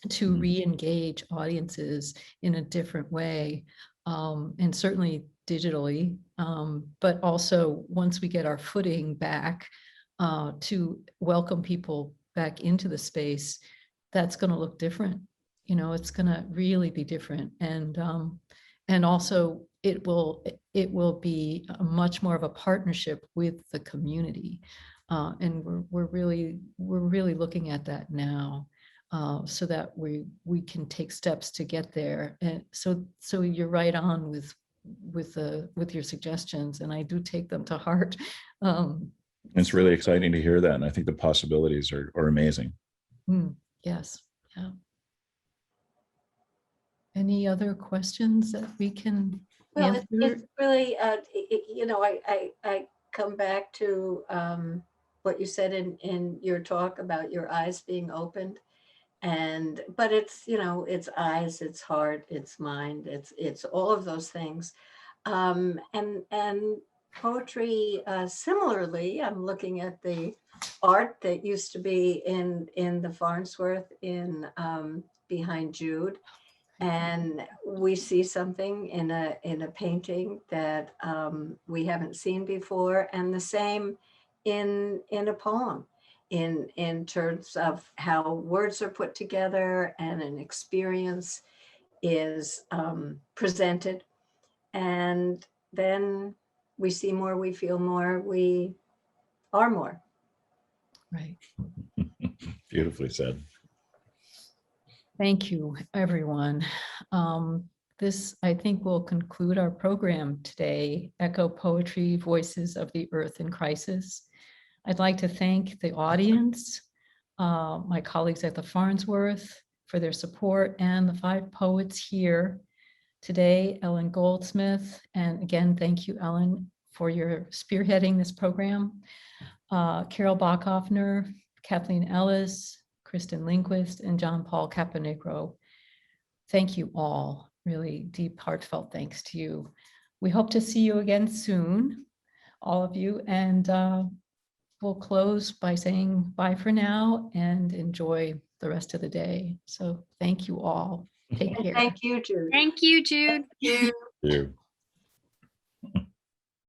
to re-engage audiences in a different way, and certainly digitally, but also once we get our footing back, to welcome people back into the space, that's going to look different. It's going to really be different, and also it will be much more of a partnership with the community, and we're really looking at that now. So that we can take steps to get there. And so you're right on with your suggestions, and I do take them to heart. It's really exciting to hear that, and I think the possibilities are amazing. Yes. Yeah. Any other questions that we can answer? It's really, I come back to what you said in your talk about your eyes being opened. But it's, it's eyes, it's heart, it's mind, it's all of those things. And poetry, similarly, I'm looking at the art that used to be in the Farnsworth in behind Jude. And we see something in a painting that we haven't seen before, and the same in a poem. In terms of how words are put together and an experience is presented. And then we see more, we feel more, we are more. Right. Beautifully said. Thank you, everyone. This, I think, will conclude our program today, Ecopoetry, Voices of the Earth in Crisis. I'd like to thank the audience my colleagues at the Farnsworth for their support, and the 5 poets here today, Ellen Goldsmith. And again, thank you, Ellen, for your spearheading this program. Carol Bachofner, Kathleen Ellis, Kristen Lindquist, and John Paul Caponigro. Thank you all. Really deep, heartfelt thanks to you. We hope to see you again soon, all of you. And we'll close by saying bye for now and enjoy the rest of the day. So thank you all. Take care. Thank you, Jude. Thank you, Jude. Thank you. You.